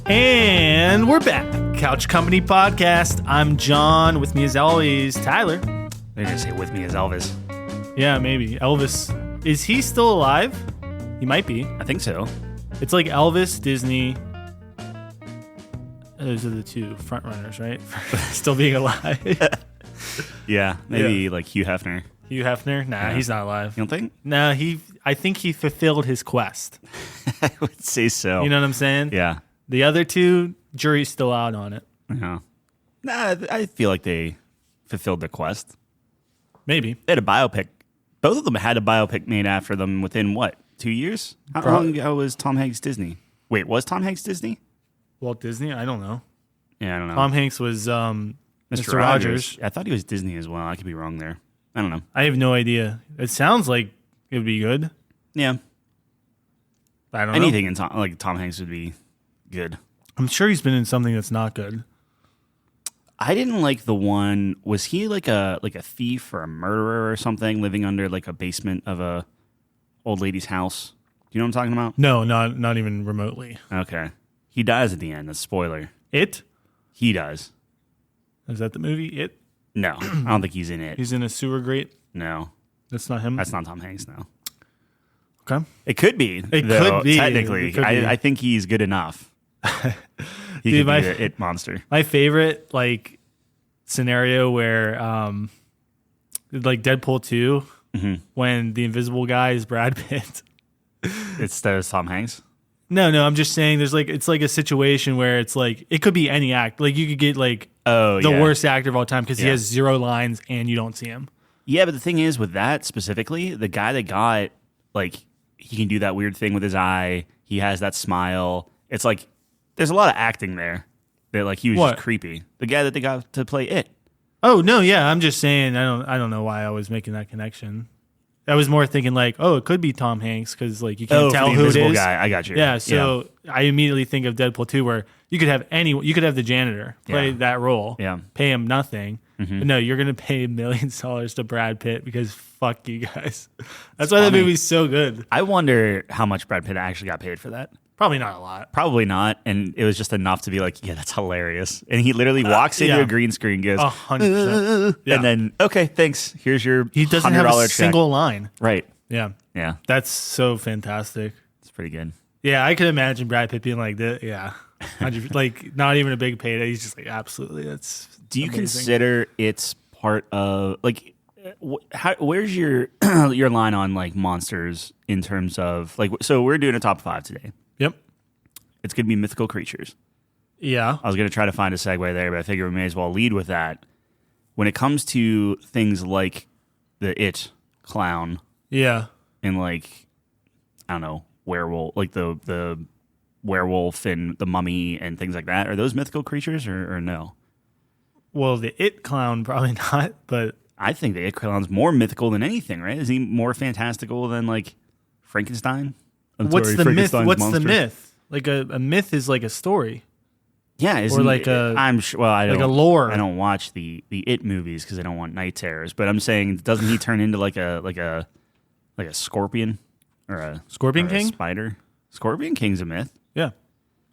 And we're back. Couch Company Podcast. I'm John. With me as always, Tyler. They're going to say with me as Elvis. Yeah, maybe. Elvis. Is he still alive? He might be. I think so. It's like Elvis, Disney. Those are the two front runners, right? Still being alive. Yeah, maybe like Hugh Hefner. Hugh Hefner? Nah, he's not alive. You don't think? Nah, I think he fulfilled his quest. I would say so. You know what I'm saying? Yeah. The other two, jury's still out on it. Yeah. Nah, I feel like they fulfilled their quest. Maybe. They had a biopic. Both of them had a biopic made after them within, what, 2 years? How long ago was Tom Hanks Disney? Wait, was Tom Hanks Disney? Walt Disney? I don't know. Yeah, I don't know. Tom Hanks was Mr. Rogers. I thought he was Disney as well. I could be wrong there. I don't know. I have no idea. It sounds like it would be good. Yeah. I don't know. Anything in Tom Hanks would be good. I'm sure he's been in something that's not good. I didn't like the one. Was he like a thief or a murderer or something, living under like a basement of a old lady's house? Do you know what I'm talking about? No, not even remotely. Okay. He dies at the end. That's a spoiler. It? He does. Is that the movie? It? No, I don't think he's in it. He's in a sewer grate? No. That's not him? That's not Tom Hanks, no. Okay. It could be. It could be. Technically. It could be. I think he's good enough. He Dude, could be the it monster. My favorite scenario where like Deadpool 2 when the invisible guy is Brad Pitt. Instead of Tom Hanks? No, I'm just saying there's it's like a situation where it's like it could be any act. Like you could get the worst actor of all time because he has 0 lines and you don't see him. Yeah, but the thing is with that specifically, the guy that got he can do that weird thing with his eye. He has that smile. It's like there's a lot of acting there. That he was just creepy. The guy that they got to play It. Oh no, yeah. I'm just saying I don't know why I was making that connection. I was more thinking it could be Tom Hanks because you can't tell who it is. Guy. I got you. Yeah, so I immediately think of Deadpool 2 where you could have the janitor play that role. Yeah. Pay him nothing. But no, you're gonna pay millions of dollars to Brad Pitt because fuck you guys. That's why that movie's so good. I wonder how much Brad Pitt actually got paid for that. Probably not a lot. Probably not, and it was just enough to be yeah, that's hilarious. And he literally walks into a green screen, goes 100%, and then okay, thanks. Here's your he doesn't have a check. single line. Right? Yeah, yeah. That's so fantastic. It's pretty good. Yeah, I could imagine Brad Pitt being like this. Yeah, not even a big payday. He's just absolutely. That's. Do you amazing. consider it's part of where's your your line on monsters in terms of so we're doing a top 5 today. Yep. It's going to be mythical creatures. Yeah. I was going to try to find a segue there, but I figure we may as well lead with that. When it comes to things like the It clown. Yeah. And I don't know, werewolf, the werewolf and the mummy and things like that. Are those mythical creatures or no? Well, the It clown, probably not, but. I think the It clown's more mythical than anything, right? Is he more fantastical than Frankenstein? What's the myth? What's the myth? A myth is a story. Yeah, I'm sure. Well, I don't. A lore. I don't watch the It movies because I don't want night terrors. But I'm saying, doesn't he turn into like a scorpion or a Scorpion King? A spider? Scorpion King's a myth. Yeah,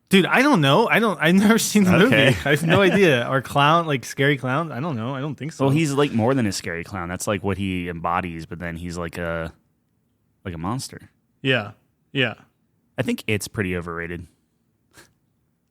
dude. I don't know. I've never seen the movie. I have no idea. Or clown, scary clown. I don't know. I don't think so. Well, he's more than a scary clown. That's what he embodies. But then he's like a monster. Yeah. Yeah. I think It's pretty overrated.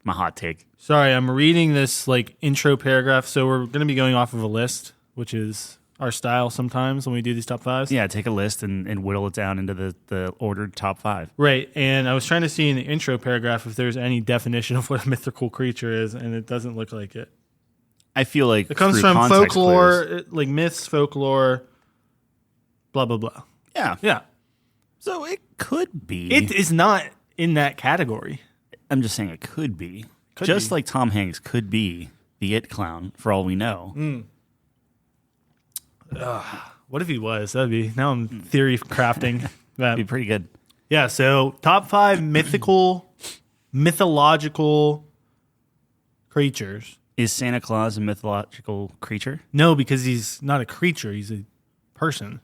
My hot take. Sorry, I'm reading this intro paragraph. So we're going to be going off of a list, which is our style sometimes when we do these top 5s. Yeah, take a list and whittle it down into the ordered top 5. Right, and I was trying to see in the intro paragraph if there's any definition of what a mythical creature is, and it doesn't look like it. I feel like it comes from folklore, myths, folklore, blah, blah, blah. Yeah. Yeah. So it could be. It is not in that category. I'm just saying it could be. Just like Tom Hanks could be the It clown, for all we know. What if he was? That'd be. Now I'm theory crafting. That'd be pretty good. Yeah, so top 5 mythological creatures. Is Santa Claus a mythological creature? No, because he's not a creature. He's a person.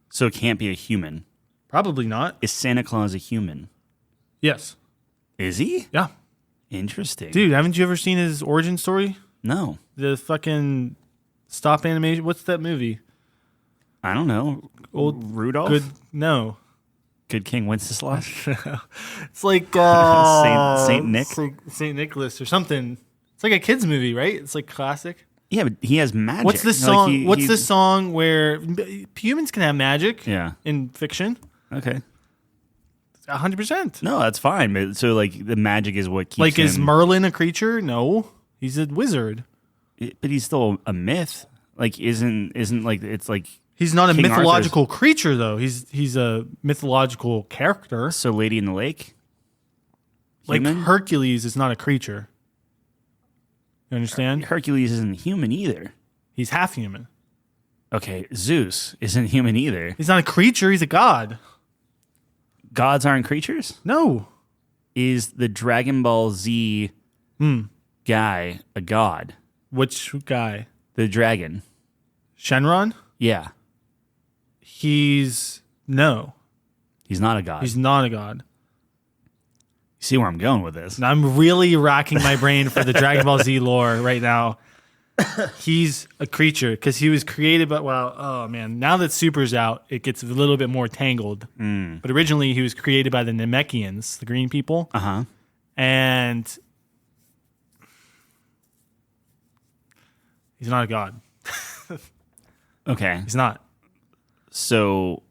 So it can't be a human. Probably not. Is Santa Claus a human? Yes. Is he? Yeah. Interesting. Dude, haven't you ever seen his origin story? No. The fucking stop animation. What's that movie? I don't know. Old Rudolph? No. Good King Wenceslas? It's like Saint Nick? Saint Nicholas or something. It's like a kid's movie, right? It's like classic. Yeah, but he has magic. What's the song? What's the song where humans can have magic? Yeah. In fiction. Okay. 100%. No, that's fine. But so like the magic is what keeps like him. Is Merlin a creature? No, he's a wizard. But he's still a myth. Like isn't like it's like he's not King a mythological creature though. He's a mythological character. So Lady in the Lake. Human? Like Hercules is not a creature. You understand? Hercules isn't human either. He's half human. Okay, Zeus isn't human either. He's not a creature. He's a god. Gods aren't creatures? No. Is the Dragon Ball Z guy a god? Which guy? The dragon. Shenron? Yeah. No. He's not a god. He's not a god. You see where I'm going with this? I'm really racking my brain for the Dragon Ball Z lore right now. He's a creature because he was created by, oh man, now that Super's out, it gets a little bit more tangled. But originally he was created by the Namekians, the green people. Uh-huh. And he's not a god. Okay. He's not. So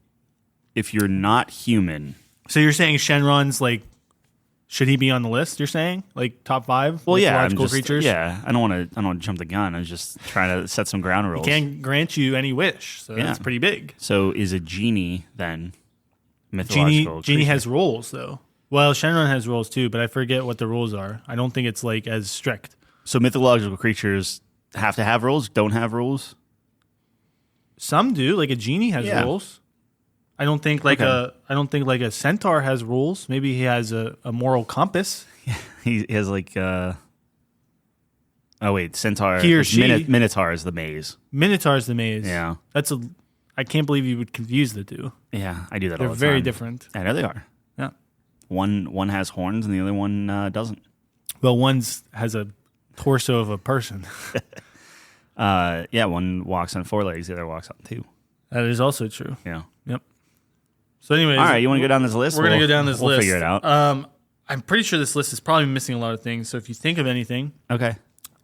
if you're not human. So you're saying Shenron's like, should he be on the list? You're saying like top 5? Well, yeah, creatures. Yeah, I don't want to jump the gun. I was just trying to set some ground rules. He can't grant you any wish, so that's pretty big. So is a genie then mythological? Genie has rules though. Well, Shenron has rules too, but I forget what the rules are. I don't think it's like as strict. So mythological creatures have to have rules. Don't have rules. Some do. Like a genie has rules. I don't think like a centaur has rules. Maybe he has a moral compass. He has like oh wait, centaur. He or she. Minotaur is the maze. Minotaur's the maze. Yeah. I can't believe you would confuse the two. Yeah, I do that They're all the time. very different. I know they are. Yeah. One has horns and the other one doesn't. Well, one has a torso of a person. Yeah, one walks on 4 legs, the other walks on 2. That is also true. Yeah. Yep. So anyways. All right, you want to go down this list? We're going to go down this list. We'll figure it out. I'm pretty sure this list is probably missing a lot of things. So if you think of anything, okay,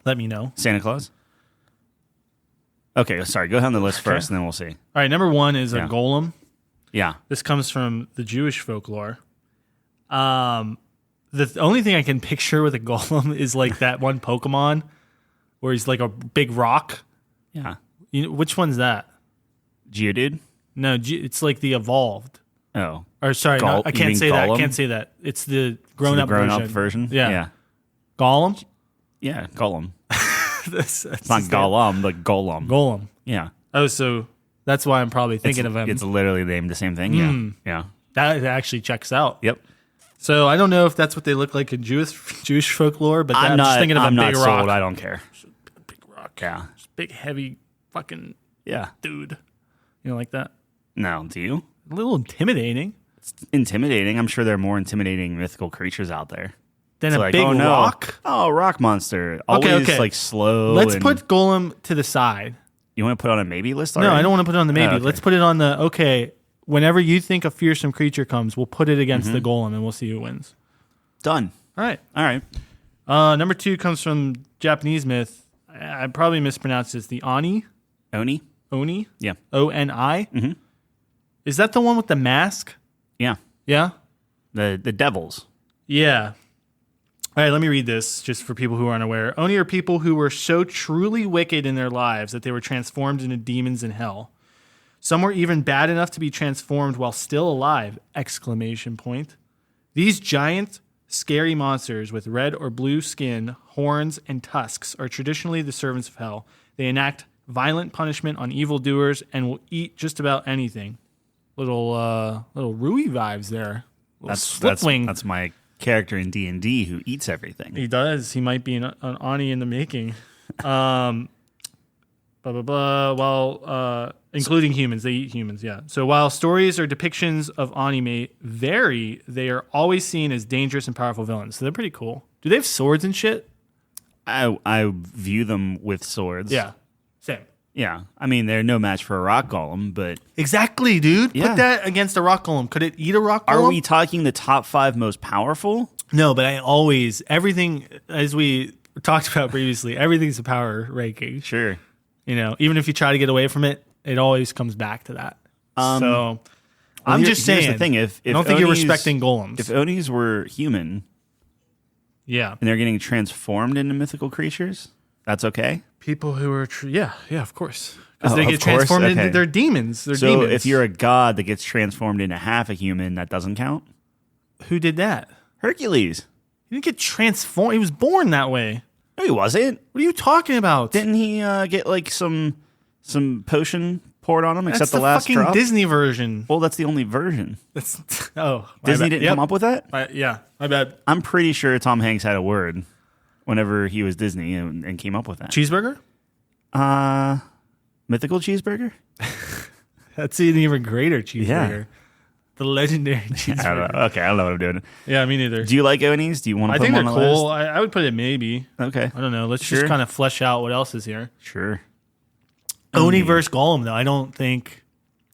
let me know. Santa Claus? Okay, sorry. Go down the list first, and then we'll see. All right, number 1 is a golem. Yeah. This comes from the Jewish folklore. The only thing I can picture with a golem is like that one Pokemon where he's like a big rock. Yeah. Which one's that? Geodude? No, it's like the evolved. Oh. Or sorry, I can't say that. I can't say that. It's the grown-up version. Yeah. Golem? Yeah, Golem. It's not Gollum, but Golem. Golem. Yeah. Oh, so that's why I'm probably thinking of him. It's literally named the same thing. Yeah. Yeah. That actually checks out. Yep. So I don't know if that's what they look like in Jewish folklore, but I'm just thinking of a big rock. Sold. I don't care. Big rock. Yeah. Just big, heavy fucking dude. You know, like that? No, do you? A little intimidating. It's intimidating. I'm sure there are more intimidating mythical creatures out there. Then it's a big rock? Oh, rock monster. Always like slow. Let's put Golem to the side. You want to put it on a maybe list already? No, I don't want to put it on the maybe. Let's put it on the, whenever you think a fearsome creature comes, we'll put it against the Golem and we'll see who wins. Done. All right. All right. Number 2 comes from Japanese myth. I probably mispronounced this. The Oni? Oni? Oni? Yeah. O-N-I? Mm-hmm. Is that the one with the mask? Yeah. Yeah? The devils. Yeah. All right, let me read this just for people who aren't aware. Oni are people who were so truly wicked in their lives that they were transformed into demons in hell. Some were even bad enough to be transformed while still alive! ! These giant, scary monsters with red or blue skin, horns, and tusks are traditionally the servants of hell. They enact violent punishment on evildoers and will eat just about anything. Little Rui vibes there. That's my character in D&D who eats everything. He does. He might be an Ani in the making. blah, blah, blah. While including humans, they eat humans, yeah. So while stories or depictions of anime vary, they are always seen as dangerous and powerful villains. So they're pretty cool. Do they have swords and shit? I view them with swords. Yeah, same. Yeah. I mean, they're no match for a rock golem, but... Exactly, dude. Yeah. Put that against a rock golem. Could it eat a rock golem? Are we talking the top 5 most powerful? No, but everything, as we talked about previously, everything's a power ranking. Sure. You know, even if you try to get away from it, it always comes back to that. So I'm just saying. Here's the thing. If I don't think you're respecting golems. If Onis were human yeah. and they're getting transformed into mythical creatures, that's okay? People who are yeah, of course. Because Oh, they of get course? transformed Okay. into their demons. They're So demons. if you're a god that gets transformed into half a human, that doesn't count? Who did that? Hercules. He didn't get transformed. He was born that way. No, he wasn't. What are you talking about? Didn't he get like some potion poured on him? That's Except the the last fucking drop. Disney version. Well, that's the only version. That's my Disney bad. didn't Yep. come up with that. Yeah, my bad. I'm pretty sure Tom Hanks had a word whenever he was Disney and came up with that. Cheeseburger? Mythical cheeseburger. That's an even greater cheeseburger. Yeah. The legendary I don't cheeseburger. know. Okay, I don't know what I'm doing. Yeah, me neither. Do you like Onis? Do you want to I put think them they're on the cool. list? I would put it maybe. Okay, I don't know. Let's Sure. just kind of flesh out what else is here. sure. Oni versus Golem, though. I don't think.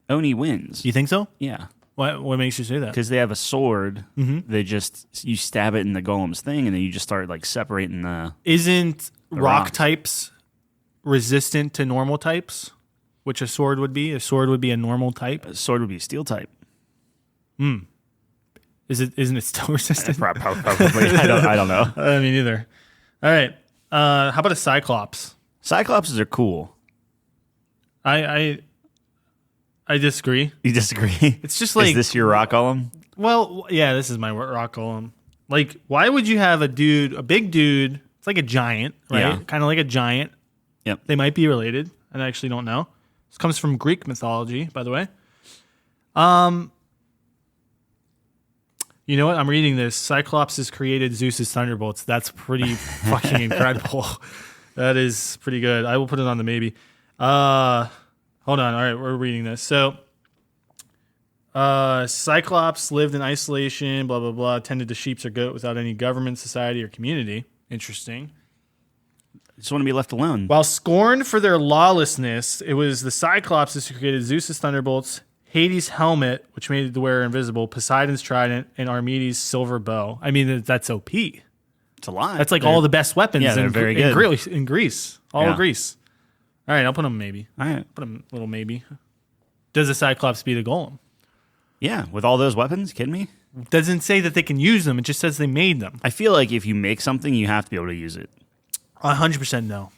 Oni wins. You think so? Yeah, What makes you say that? because they have a sword. Mm-hmm. They just you stab it in the golem's thing, and then you just start like separating the. Isn't rock rocks. types resistant to normal types? Which a sword would be? A sword would be a normal type. Sword would be steel type. Isn't it still resistant? Probably. I don't know. I mean, either. All right. How about a Cyclops? Cyclopses are cool. I disagree. You disagree? It's just like Is this your rock golem? well, yeah, this is my rock golem. Like, why would you have a big dude? It's like a giant, right? Yeah. Kind of like a giant. Yep. They might be related. I actually don't know. This comes from Greek mythology, by the way. You know what? I'm reading this. Cyclops has created Zeus's thunderbolts. That's pretty fucking incredible. That is pretty good. I will put it on the maybe. Hold on. All right, we're reading this. So, Cyclops lived in isolation, blah, blah, blah, tended to sheep or goat without any government, society, or community. Interesting. Just want to be left alone. While scorned for their lawlessness, it was the Cyclopses who created Zeus's thunderbolts, Hades' helmet, which made the wearer invisible, Poseidon's trident, and Archimedes' silver bow. I mean, that's OP. It's a lot. That's like all the best weapons Yeah, they're in, very in, good. in Greece. All Yeah. of Greece. All right, I'll put them maybe. All right. Put them little maybe. Does the Cyclops beat a golem? Yeah, with all those weapons, kidding me? Doesn't say that they can use them. It just says they made them. I feel like if you make something, you have to be able to use it. 100% no.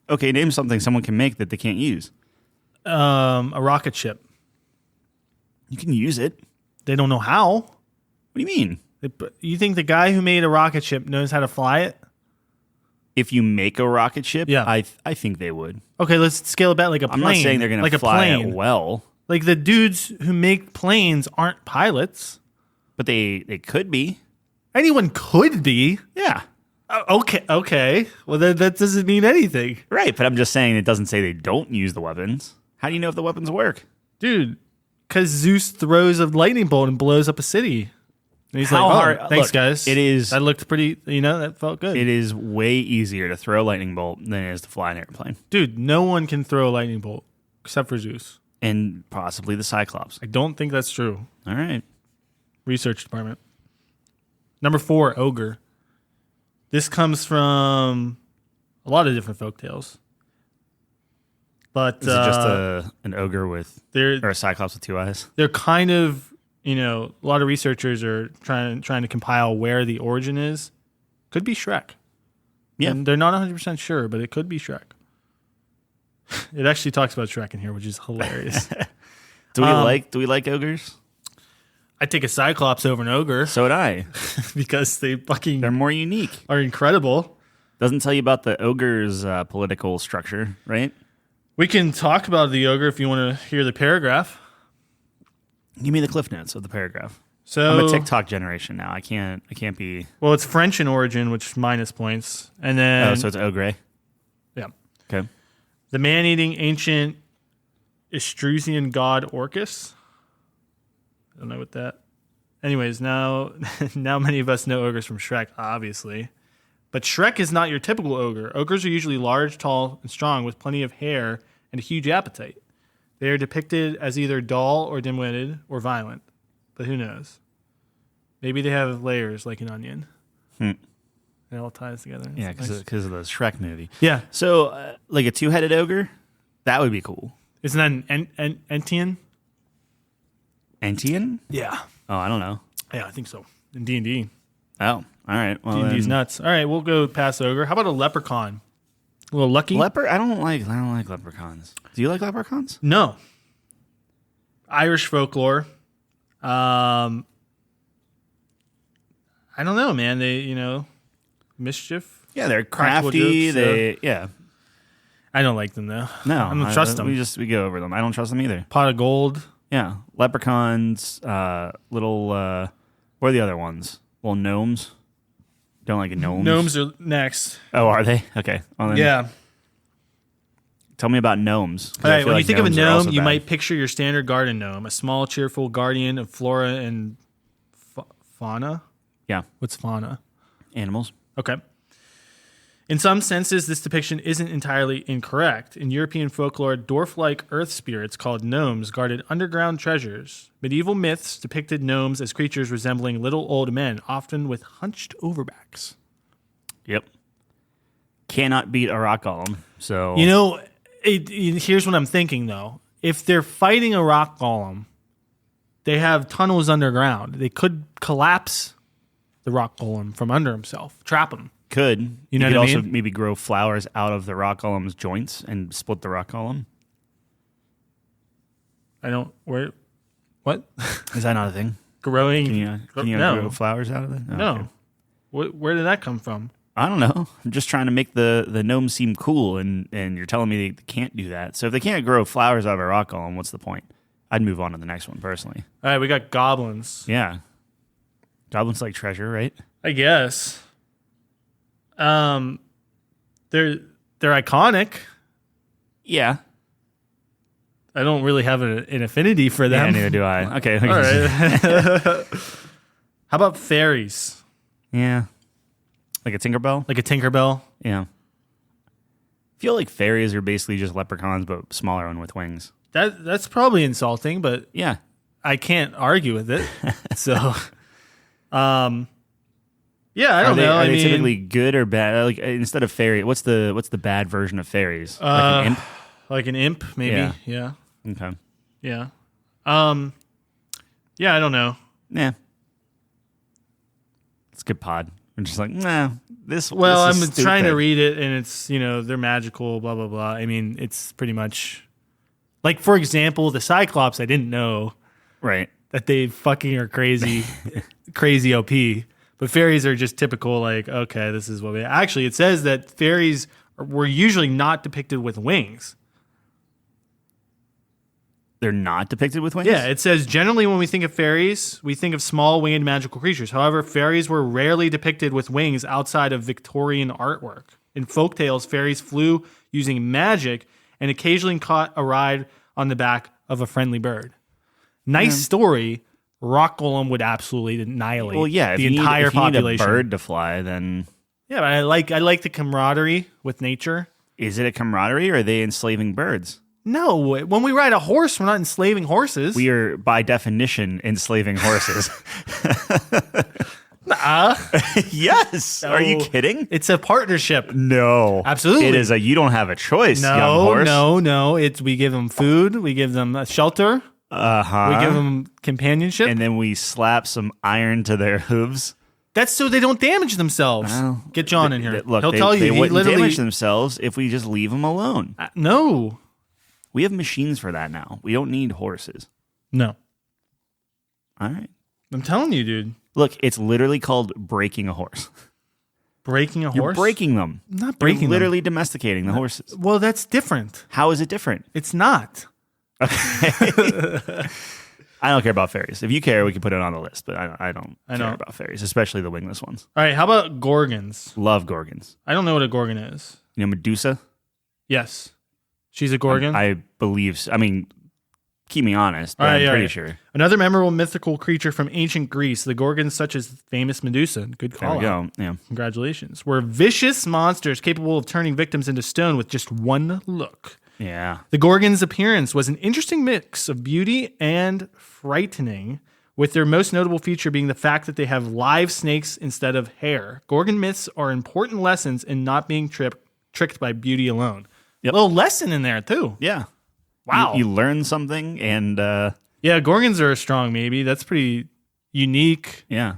Okay, name something someone can make that they can't use. A rocket ship. You can use it. They don't know how. What do you mean? You think the guy who made a rocket ship knows how to fly it? If you make a rocket ship, Yeah. I think they would. Okay, let's scale it back like a plane. I'm not saying they're going like to a fly plane. it well, Like the dudes who make planes aren't pilots. but they could be. Anyone could be. Yeah. Okay. Well, that doesn't mean anything. Right, but I'm just saying it doesn't say they don't use the weapons. How do you know if the weapons work? Dude, because Zeus throws a lightning bolt and blows up a city. And he's How like, hard- thanks, look, guys. it is- That looked pretty, that felt good. It is way easier to throw a lightning bolt than it is to fly an airplane. Dude, no one can throw a lightning bolt except for Zeus. And possibly the Cyclops. I don't think that's true. All right. Research department. Number 4, ogre. This comes from a lot of different folktales. But Is it just an ogre with, they're or a Cyclops with 2 eyes? they're kind of, a lot of researchers are trying to compile where the origin is. Could be Shrek. Yeah. And they're not 100% sure, but it could be Shrek. It actually talks about Shrek in here, which is hilarious. Do we like ogres? I'd take a Cyclops over an ogre So would I. because they fucking They're more unique. are incredible. Doesn't tell you about the ogre's political structure, right? We can talk about the ogre if you want to hear the paragraph. Give me the cliff notes of the paragraph. So I'm a TikTok generation now. I can't be. Well, it's French in origin, which minus points, and then Oh, so it's ogre. yeah. Okay. The man-eating ancient Etruscan god Orcus. I don't know what that. Anyways, now many of us know ogres from Shrek, obviously. But Shrek is not your typical ogre. Ogres are usually large, tall, and strong with plenty of hair and a huge appetite. They are depicted as either dull or dim-witted or violent. But who knows? Maybe they have layers like an onion. It all ties together. Yeah, because of the Shrek movie. Yeah. So, like a two-headed ogre, that would be cool. Isn't that an Entian? Entian? Yeah. Oh, I don't know. Yeah, I think so. In D&D. Oh, all right. Well, D&D's nuts. All right, we'll go past ogre. How about a leprechaun? A little lucky? I don't like leprechauns. Do you like leprechauns? No. Irish folklore. I don't know, man. They, mischief. Yeah, they're Practical crafty. jokes, Yeah. I don't like them though. No, I don't trust them. We go over them. I don't trust them either. Pot of gold. Yeah, leprechauns. Little. What are the other ones? Well, gnomes. Don't like gnomes. Gnomes are next. Oh, are they? Okay. Well, then Yeah. Tell me about gnomes. All right. When you think of a gnome, you bad. might picture your standard garden gnome, a small, cheerful guardian of flora and fauna. Yeah. What's fauna? Animals. Okay. In some senses, this depiction isn't entirely incorrect. In European folklore, dwarf-like earth spirits called gnomes guarded underground treasures. Medieval myths depicted gnomes as creatures resembling little old men, often with hunched overbacks. Yep. Cannot beat a rock golem. So Here's what I'm thinking, though. If they're fighting a rock golem, they have tunnels underground. They could collapse the rock golem from under himself, trap him. Could. You know could what I also mean? maybe grow flowers out of the rock golem's joints and split the rock golem. What? Is that not a thing? Growing? Can you no. grow flowers out of it? Oh, No. okay. Where did that come from? I don't know. I'm just trying to make the gnome seem cool, and you're telling me they can't do that. So if they can't grow flowers out of a rock golem, what's the point? I'd move on to the next one, personally. All right, we got goblins. Yeah. Goblins like treasure, right? I guess. They're iconic. Yeah. I don't really have an affinity for them. Yeah, neither do I. Okay. All right. How about fairies? Yeah. Like a Tinkerbell? Like a Tinkerbell? Yeah. I feel like fairies are basically just leprechauns, but smaller and with wings. That's probably insulting, but Yeah. I can't argue with it. So, yeah, I don't know. Are I they mean, typically good or bad? Like instead of fairy, what's the bad version of fairies? Like an imp? like an imp, maybe. Yeah. Okay. Yeah. Yeah, I don't know. Yeah. It's a good pod. I'm just like, nah, this Well, this I'm is trying to stupid. read it, and it's, they're magical, blah, blah, blah. I mean, it's pretty much... Like, for example, the Cyclops, I didn't know Right. that they fucking are crazy, crazy OP. But fairies are just typical, like, okay, this is what we... Actually, it says that fairies were usually not depicted with wings. They're not depicted with wings? Yeah, it says, generally when we think of fairies, we think of small winged magical creatures. However, fairies were rarely depicted with wings outside of Victorian artwork. In folktales, fairies flew using magic and occasionally caught a ride on the back of a friendly bird. Nice story. Rock Golem would absolutely annihilate the entire population. If you need a bird to fly, then... Yeah, but I like the camaraderie with nature. Is it a camaraderie, or are they enslaving birds? No, when we ride a horse, we're not enslaving horses. We are, by definition, enslaving horses. Yes. No. Are you kidding? It's a partnership. No. Absolutely. It is you don't have a choice, young No, horse. no. We give them food. We give them a shelter. Uh-huh. We give them companionship. And then we slap some iron to their hooves. That's so they don't damage themselves. Well, Get John in here. Look, He'll tell you. they He wouldn't literally damage themselves if we just leave them alone. No. We have machines for that now. We don't need horses. No. All right. I'm telling you, dude. Look, it's literally called breaking a horse. Breaking a You're horse? breaking them. I'm not You're breaking them. literally domesticating the horses. Well, that's different. How is it different? It's not. I don't care about fairies. If you care, we can put it on the list, but I don't care about fairies, especially the wingless ones. All right, how about gorgons? Love gorgons. I don't know what a gorgon is. You know Medusa? Yes. She's a Gorgon? I believe so. I mean, keep me honest, but I'm pretty sure. Another memorable mythical creature from ancient Greece, the Gorgons, such as famous Medusa. Good call. There we go. Yeah. Congratulations. Were vicious monsters capable of turning victims into stone with just one look. Yeah. The Gorgon's appearance was an interesting mix of beauty and frightening, with their most notable feature being the fact that they have live snakes instead of hair. Gorgon myths are important lessons in not being tricked by beauty alone. Yep. A little lesson in there, too. Yeah. Wow. You learn something, and yeah, Gorgons are strong, maybe. That's pretty unique. yeah.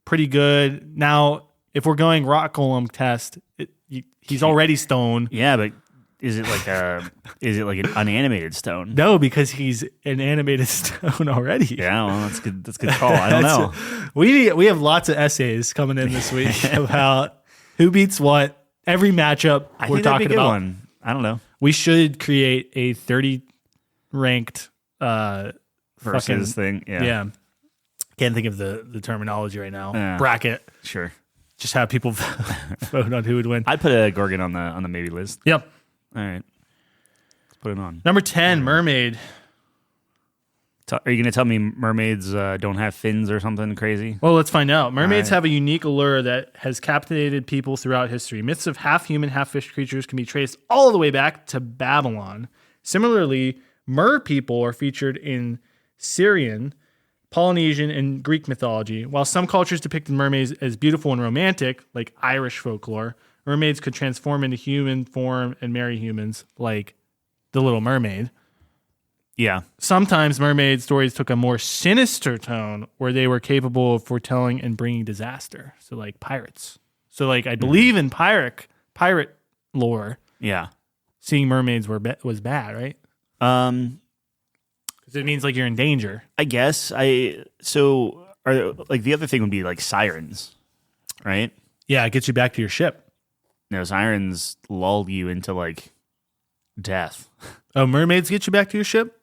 Pretty good. Now, if we're going rock golem test, he's already stone. Yeah, but is it like an unanimated stone? No, because he's an animated stone already. Yeah, well, that's good. That's a good call. I don't know. We have lots of essays coming in this week about who beats what. Every matchup we're talking about. One. I don't know. We should create a 30 ranked versus thing. Yeah. Can't think of the terminology right now. Yeah. Bracket. Sure. Just have people vote on who would win. I'd put a Gorgon on the maybe list. Yep. All right. Let's put it on. Number 10, mermaid. Are you going to tell me mermaids don't have fins or something crazy? Well, let's find out. Mermaids have a unique allure that has captivated people throughout history. Myths of half-human, half-fish creatures can be traced all the way back to Babylon. Similarly, mer people are featured in Syrian, Polynesian, and Greek mythology. While some cultures depicted mermaids as beautiful and romantic, like Irish folklore, mermaids could transform into human form and marry humans, like the Little Mermaid. Yeah. Sometimes mermaid stories took a more sinister tone where they were capable of foretelling and bringing disaster. So like pirates. So like I believe in pirate lore. Yeah. Seeing mermaids was bad, right? Because it means like you're in danger. I guess. Like the other thing would be like sirens, right? Yeah, it gets you back to your ship. No, sirens lull you into like death. Oh, mermaids get you back to your ship?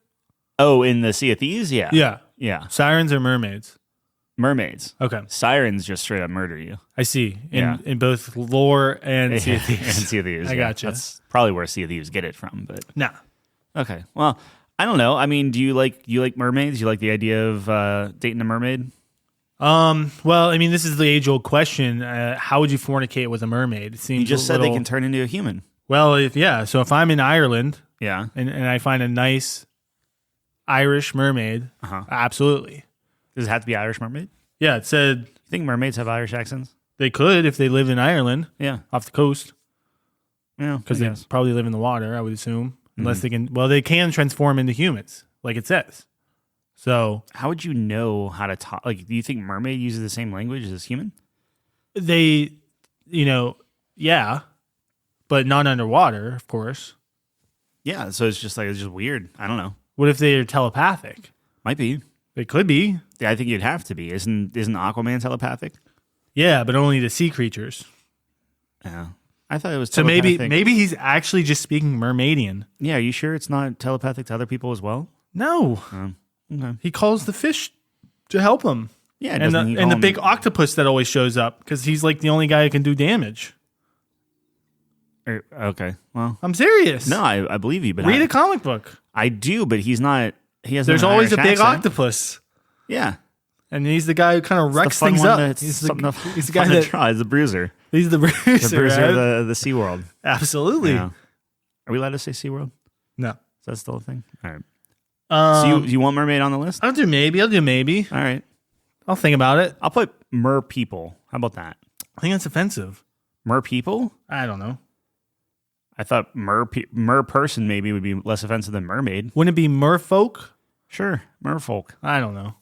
Oh, in the Sea of Thieves? Yeah. Yeah. Yeah. Sirens or mermaids? Mermaids. Okay. Sirens just straight up murder you. I see. In both lore and Sea of Thieves. And Sea of Thieves. I gotcha. That's probably where Sea of Thieves get it from, but nah. Okay. Well, I don't know. I mean, do you like mermaids? You like the idea of dating a mermaid? Well, I mean, this is the age-old question. How would you fornicate with a mermaid? It seems you just said they can turn into a human. Well, so if I'm in Ireland, yeah, and I find a nice Irish mermaid, absolutely. Does it have to be Irish mermaid? Yeah, it said. You think mermaids have Irish accents? They could if they lived in Ireland. Yeah, off the coast. Yeah, because they probably live in the water. I would assume, unless they can. Well, they can transform into humans, like it says. So, how would you know how to talk? Like, do you think mermaid uses the same language as human? They, yeah, but not underwater, of course. Yeah, so it's just weird. I don't know. What if they're telepathic? Might be. They could be. Yeah, I think you'd have to be. Isn't Aquaman telepathic? Yeah, but only to sea creatures. Yeah, I thought it was. So maybe he's actually just speaking Mermaidian. Yeah, are you sure it's not telepathic to other people as well? No. Okay. He calls the fish to help him. Yeah, and the big octopus that always shows up because he's like the only guy who can do damage. Okay, well, I'm serious. No, I believe you, but read a comic book. I do, but he's not. He has. There's always a big octopus. Yeah, and he's the guy who kind of wrecks things up. He's the guy that tries. The bruiser. He's the bruiser. The bruiser right? of the SeaWorld. Absolutely. Yeah. Are we allowed to say SeaWorld? No. Is that still a thing? All right. So you want mermaid on the list? I'll do maybe. All right. I'll think about it. I'll put mer people. How about that? I think that's offensive. Mer people? I don't know. I thought mer person maybe would be less offensive than mermaid. Wouldn't it be merfolk? Sure, merfolk. I don't know.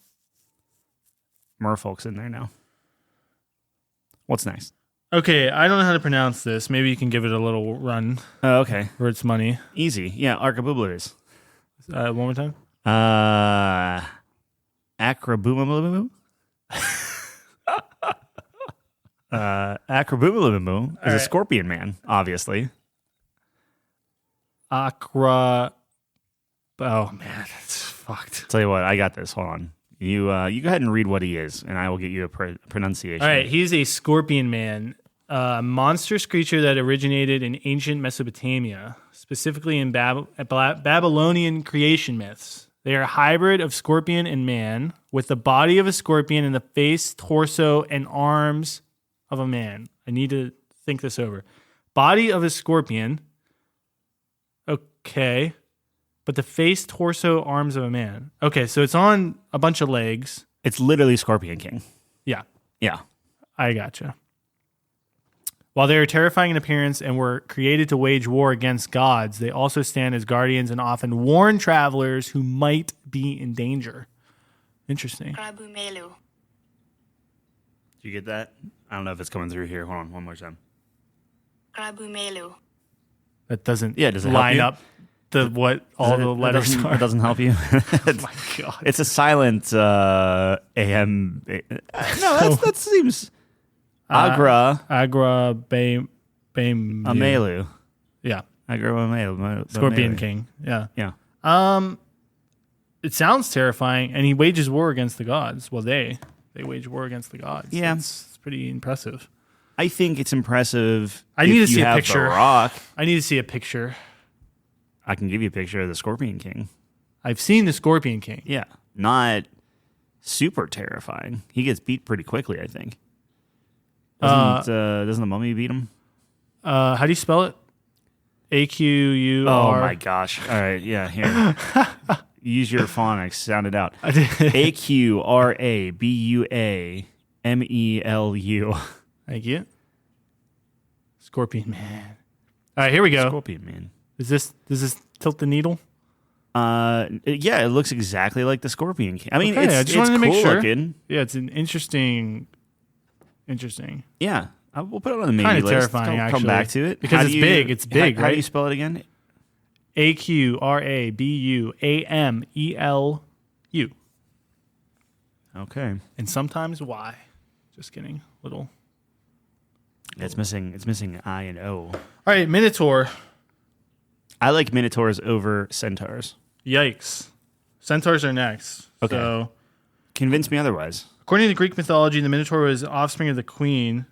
Merfolk's in there now. What's next? Okay, I don't know how to pronounce this. Maybe you can give it a little run. Oh, okay. For its money. Easy. Yeah, Archibubblers. One more time? Acroboomaboom. Acroboomaboom is a scorpion man, obviously. Oh man, that's fucked. Tell you what, I got this. Hold on. You go ahead and read what he is, and I will get you a pronunciation. All right, he's a scorpion man. A monstrous creature that originated in ancient Mesopotamia, specifically in Babylonian creation myths. They are a hybrid of scorpion and man, with the body of a scorpion and the face, torso, and arms of a man. I need to think this over. Body of a scorpion. Okay. But the face, torso, arms of a man. Okay, so it's on a bunch of legs. It's literally Scorpion King. Yeah. Yeah. I gotcha. While they are terrifying in appearance and were created to wage war against gods, they also stand as guardians and often warn travelers who might be in danger. Interesting. Did you get that? I don't know if it's coming through here. Hold on, one more time. That doesn't does it line help up what all the letters are. It doesn't help you. Oh my God. It's a silent AM. No, that seems... Agra Bame. Amelu. Yeah. Agra Amelu. Scorpion King. Yeah. Yeah. It sounds terrifying, and he wages war against the gods. Well, they wage war against the gods. Yeah. It's pretty impressive. I think it's impressive. I need to if see you a have picture. The Rock. I need to see a picture. I can give you a picture of the Scorpion King. I've seen the Scorpion King. Yeah. Not super terrifying. He gets beat pretty quickly, I think. Doesn't the Mummy beat him? How do you spell it? AQUR. Oh my gosh! All right, yeah. Here, use your phonics. Sound it out. AQRABUAMELU. Thank you. Scorpion Man. All right, here we go. Scorpion Man. Does this tilt the needle? Yeah, it looks exactly like the Scorpion King. I mean, okay, I just wanted to cool make sure. Looking. Yeah, it's an interesting. Yeah, we'll put it on the maybe kind of list. terrifying. Come back to it because it's big. It's big, right? How do you spell it again? AQRABUAMELU. Okay. And sometimes Y. Just kidding. Little. It's missing I and O. All right, Minotaur. I like Minotaurs over Centaurs. Yikes. Centaurs are next. Okay. So, convince me otherwise. according to Greek mythology, the Minotaur was offspring of the queen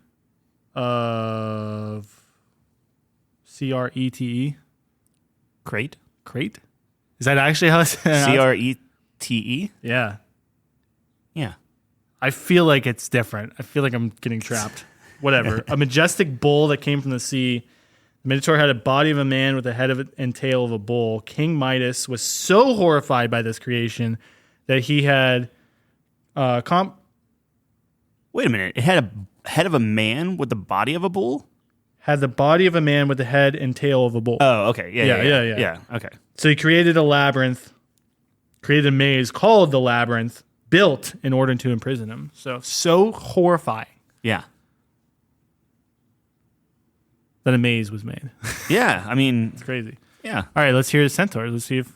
of Crete. Crate? Crate? Is that actually how it's Crete? Yeah. Yeah. I feel like it's different. I feel like I'm getting trapped. Whatever. A majestic bull that came from the sea. The Minotaur had a body of a man with the head of it and tail of a bull. King Midas was so horrified by this creation that he had Wait a minute. It had a head of a man with the body of a bull? had the body of a man with the head and tail of a bull. Oh, okay. Yeah. Yeah. Okay. So he created a labyrinth, created a maze called the labyrinth, built in order to imprison him. So horrifying Yeah. that a maze was made. Yeah. I mean, It's crazy. yeah. All right, let's hear the centaurs. Let's see if...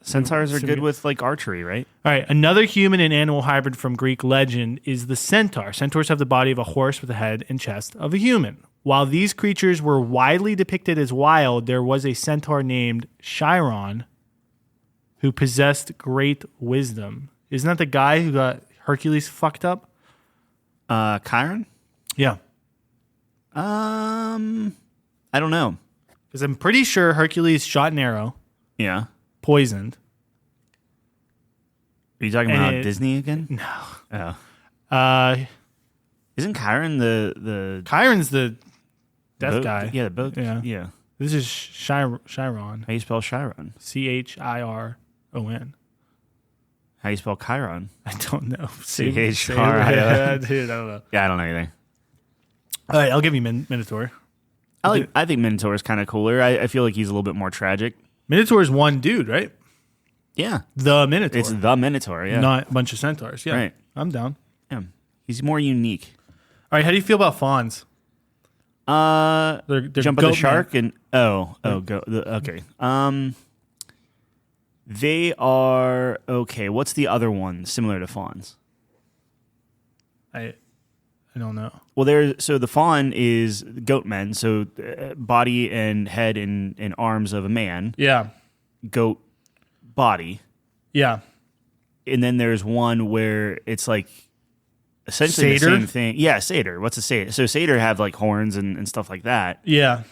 Centaurs are good with like archery, right? All right, another human and animal hybrid from Greek legend is the centaur. Centaurs have the body of a horse with the head and chest of a human. While these creatures were widely depicted as wild, there was a centaur named Chiron who possessed great wisdom. Isn't that the guy who got Hercules fucked up? Chiron? Yeah. I don't know. Because I'm pretty sure Hercules shot an arrow, Yeah. poisoned. Are you talking And about it- Disney again? No. Oh. Isn't Chiron the Chiron's the death boat? guy. Yeah, the boat. Yeah. Yeah. This is Chiron. How do you spell Chiron? Chiron. How do you spell Chiron? I don't know. C-H-R-I-O-N. Dude, I don't know. Yeah, I don't know either. All right, I'll give you Minotaur. I think Minotaur is kind of cooler. I feel like he's a little bit more tragic. Minotaur is one dude, right? Yeah. The Minotaur. It's the Minotaur, yeah. Not a bunch of centaurs. Yeah. Right. I'm down. Yeah. He's more unique. All right, how do you feel about fawns? They're Jump at goat the shark men. and okay. They are okay. What's the other one similar to fawns? I don't know. Well, the fawn is goat men, so body and head and arms of a man, Yeah. goat body, Yeah. and then there's one where it's like essentially Satyr? the same thing. Yeah, satyr. What's a satyr? So satyr have like horns and stuff like that. Yeah.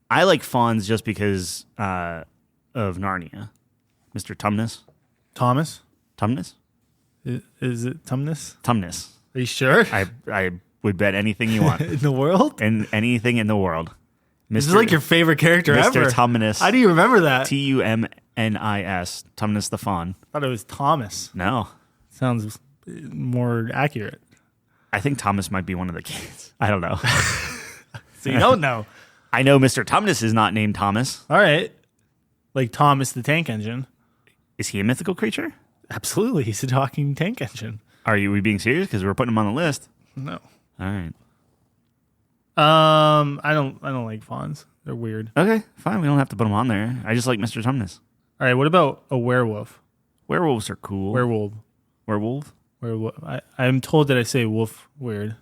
I like fawns just because of Narnia. Mr. Tumnus. Thomas? Tumnus? Is it Tumnus? Tumnus. Are you sure? I would bet anything you want. In the world? And anything in the world. This is like your favorite character Mr. ever. Tumnus. How do you remember that? Tumnis. Tumnus the fawn. I thought it was Thomas. No. Sounds more accurate. I think Thomas might be one of the kids. I don't know. So you don't know. I know Mr. Tumnus is not named Thomas. All right. Like Thomas the Tank Engine. Is he a mythical creature? Absolutely. He's a talking tank engine. Are we being serious? Because we're putting him on the list. No. All right. I don't like fawns. They're weird. Okay, fine. We don't have to put him on there. I just like Mr. Tumnus. All right. What about a werewolf? Werewolves are cool. Werewolf. Werewolf? Werewolf. I'm told that I say wolf weird.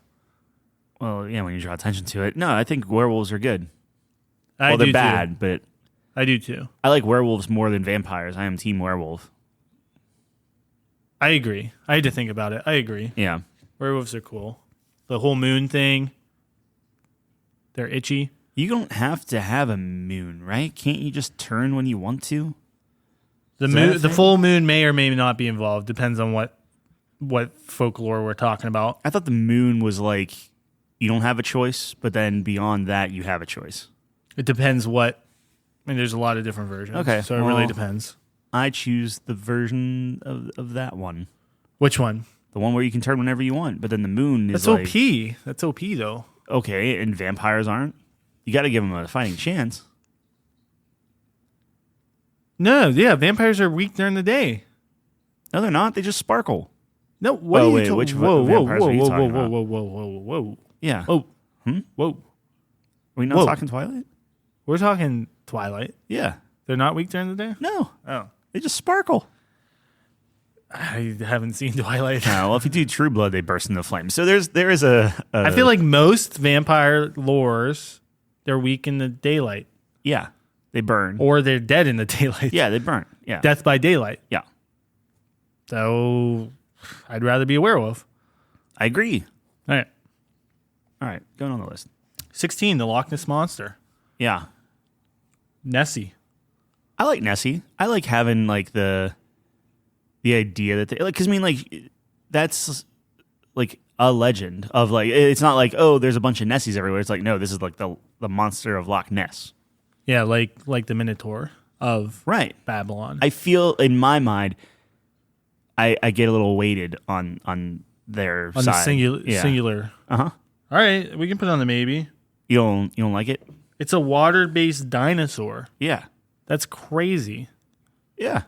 Well, yeah, when you draw attention to it. No, I think werewolves are good. I They're do bad, too. but I do too. I like werewolves more than vampires. I am team werewolf. I agree. I had to think about it. I agree. Yeah. Werewolves are cool. The whole moon thing. They're itchy. You don't have to have a moon, right? Can't you just turn when you want to? The full moon may or may not be involved. Depends on what folklore we're talking about. I thought the moon was like you don't have a choice, but then beyond that, you have a choice. It depends what. I mean, there's a lot of different versions. Okay, So it really depends. I choose the version of that one. Which one? The one where you can turn whenever you want, but then the moon is That's like... OP. That's OP, though. Okay, and vampires aren't? You got to give them a fighting chance. No, yeah, vampires are weak during the day. No, they're not. They just sparkle. No, what Oh, are you wait, talking which Whoa, whoa, vampires whoa, are you whoa, talking whoa, about? whoa, whoa, whoa, whoa, whoa. Yeah. Oh, whoa. Are we not Whoa. talking Twilight? We're talking Twilight. Yeah. They're not weak during the day? No. Oh. They just sparkle. I haven't seen Twilight. No, well, if you do True Blood, they burst into flames. So there is a I feel like most vampire lores, they're weak in the daylight. yeah, they burn. Or they're dead in the daylight. Yeah, they burn. Yeah. Death by daylight. Yeah. So I'd rather be a werewolf. I agree. All right. All right, going on the list. 16, the Loch Ness Monster. Yeah. Nessie. I like Nessie. I like having like the idea that they like, because I mean, like, that's like a legend of like, it's not like, oh, there's a bunch of Nessies everywhere. It's like, no, this is like the monster of Loch Ness. Yeah, like the Minotaur of Right. Babylon. I feel in my mind, I get a little weighted on their on side. the singular. Uh-huh. All right, we can put it on the maybe. You don't like it? It's a water-based dinosaur. Yeah. That's crazy. Yeah.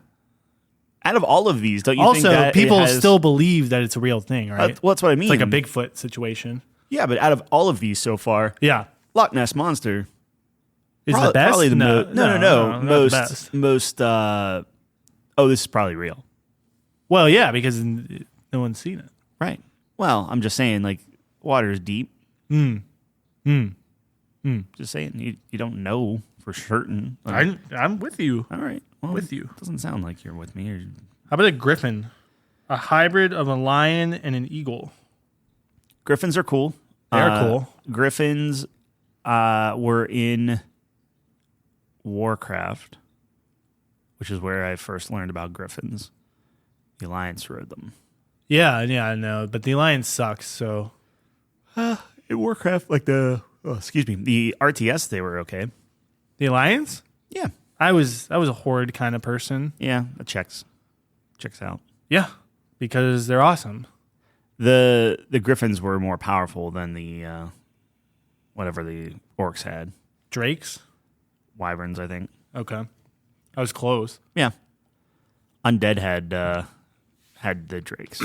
Out of all of these, don't you think Also, that people it has, still believe that it's a real thing, right? well, that's what I mean. It's like a Bigfoot situation. Yeah, but out of all of these so far, Yeah. Loch Ness Monster Is the best? probably the no, no. not the best. Most this is probably real. Well, yeah, because no one's seen it. Right. Well, I'm just saying, like, water is deep. Just saying, you don't know for certain. I'm with you. All right. Well, With you. Doesn't sound like you're with me. How about a griffin? A hybrid of a lion and an eagle. Griffins are cool. They're cool. Griffins were in Warcraft, which is where I first learned about griffins. The Alliance rode them. Yeah, I know. But the alliance sucks, so. In Warcraft, like the RTS, they were okay. The alliance? Yeah. I was a horde kind of person. Yeah, that checks out. Yeah, because they're awesome. The Griffins were more powerful than the whatever the orcs had. Drakes? Wyverns, I think. Okay. I was close. Yeah. Undead had the drakes.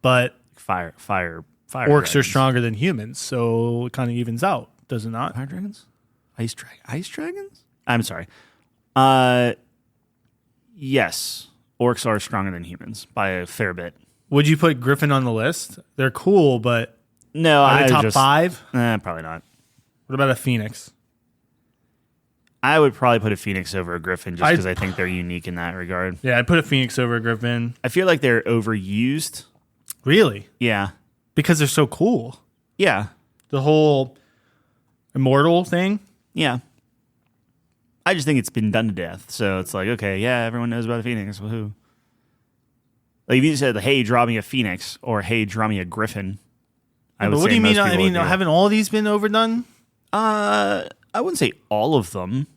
But Fire orcs dragons. are stronger than humans, so it kind of evens out, does it not? Fire dragons? Ice dragons? I'm sorry. Yes. Orcs are stronger than humans by a fair bit. Would you put Griffin on the list? They're cool, but No, are I they top just, 5? Probably not. What about a phoenix? I would probably put a phoenix over a griffin just because I think they're unique in that regard. Yeah, I'd put a phoenix over a griffin. I feel like they're overused. Really? Yeah. Because they're so cool. Yeah. The whole immortal thing. Yeah. I just think it's been done to death. So it's like, okay, yeah, everyone knows about a phoenix. Woohoo. Like if you said, hey, draw me a phoenix, or hey, draw me a griffin. But what do you mean? I mean, haven't all these been overdone? I wouldn't say all of them.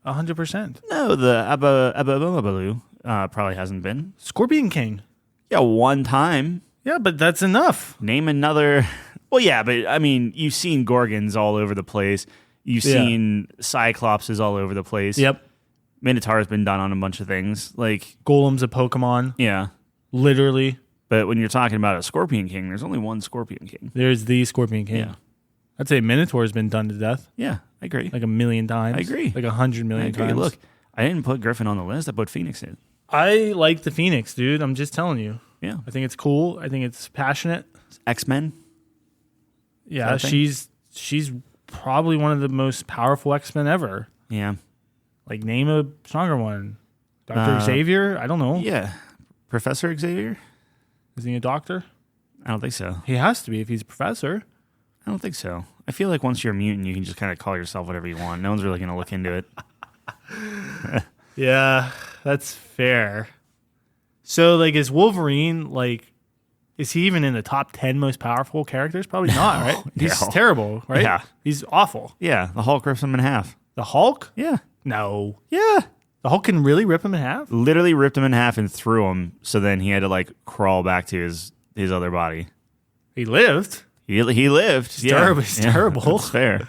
100%. No, the Ababaloo probably hasn't been. Scorpion King. Yeah, one time. Yeah, but that's enough. Name another. Well, yeah, but I mean, you've seen Gorgons all over the place. You've seen Cyclopses all over the place. Yep. Minotaur's been done on a bunch of things. Like Golem's a Pokemon. Yeah. Literally. But when you're talking about a Scorpion King, there's only one Scorpion King. There's the Scorpion King. Yeah. I'd say Minotaur's been done to death. Yeah, I agree. Like 1,000,000 times. I agree. Like 100 million times. Look, I didn't put Griffin on the list. I put Phoenix in. I like the Phoenix, dude. I'm just telling you. Yeah. I think it's cool. I think it's passionate. X-Men. Yeah, she's probably one of the most powerful X-Men ever. Yeah. Like, name a stronger one. Dr. Xavier? I don't know. Yeah. Professor Xavier? Is he a doctor? I don't think so. He has to be if he's a professor. I don't think so. I feel like once you're a mutant, you can just kind of call yourself whatever you want. No one's really going to look into it. Yeah, that's fair. So, like, is Wolverine, like, is he even in the top 10 most powerful characters? Probably not, right? He's terrible, right? Yeah. He's awful. Yeah, the Hulk rips him in half. The Hulk? Yeah. No. Yeah. The Hulk can really rip him in half? Literally ripped him in half and threw him, so then he had to, like, crawl back to his other body. He lived. He lived. It's terrible. It's terrible. That's fair.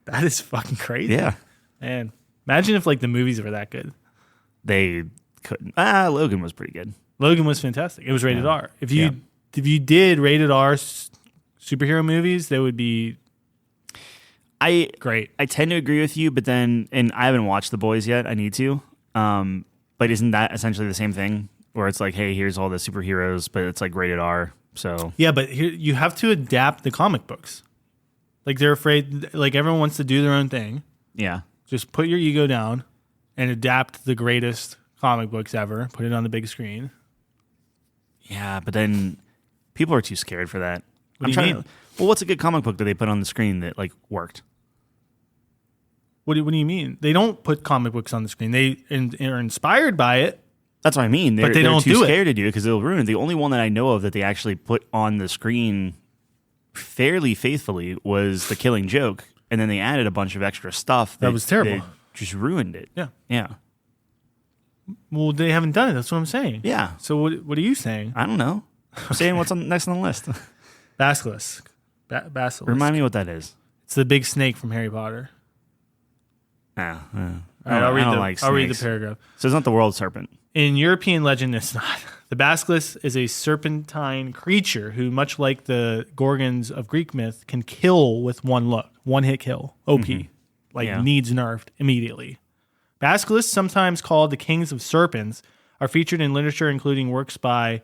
That is fucking crazy. Yeah. Man, imagine if, like, the movies were that good. They couldn't. Logan was pretty good. Logan was fantastic. It was rated R. If you did rated R superhero movies, they would be great. I tend to agree with you, but then, and I haven't watched The Boys yet. I need to. But isn't that essentially the same thing? Where it's like, hey, here's all the superheroes, but it's like rated R. So yeah, but here, you have to adapt the comic books. Like they're afraid. Like everyone wants to do their own thing. Yeah. Just put your ego down and adapt the greatest comic books ever. Put it on the big screen. Yeah, but then people are too scared for that. What do you mean? Well, what's a good comic book that they put on the screen that like worked? What do you mean? They don't put comic books on the screen. They are inspired by it. That's what I mean. But they don't too do scared to do it because it'll ruin it. The only one that I know of that they actually put on the screen fairly faithfully was The Killing Joke, and then they added a bunch of extra stuff that was terrible. That just ruined it. Yeah. Yeah. Well, they haven't done it. That's what I'm saying. Yeah. So what are you saying? I don't know. I'm saying what's next on the list. Basilisk. Basilisk. Remind me what that is. It's the big snake from Harry Potter. All right, I'll read the paragraph. So it's not the world serpent. In European legend, it's not. The basilisk is a serpentine creature who, much like the Gorgons of Greek myth, can kill with one look. One hit kill. OP. Needs nerfed immediately. Basilisks, sometimes called the kings of serpents, are featured in literature including works by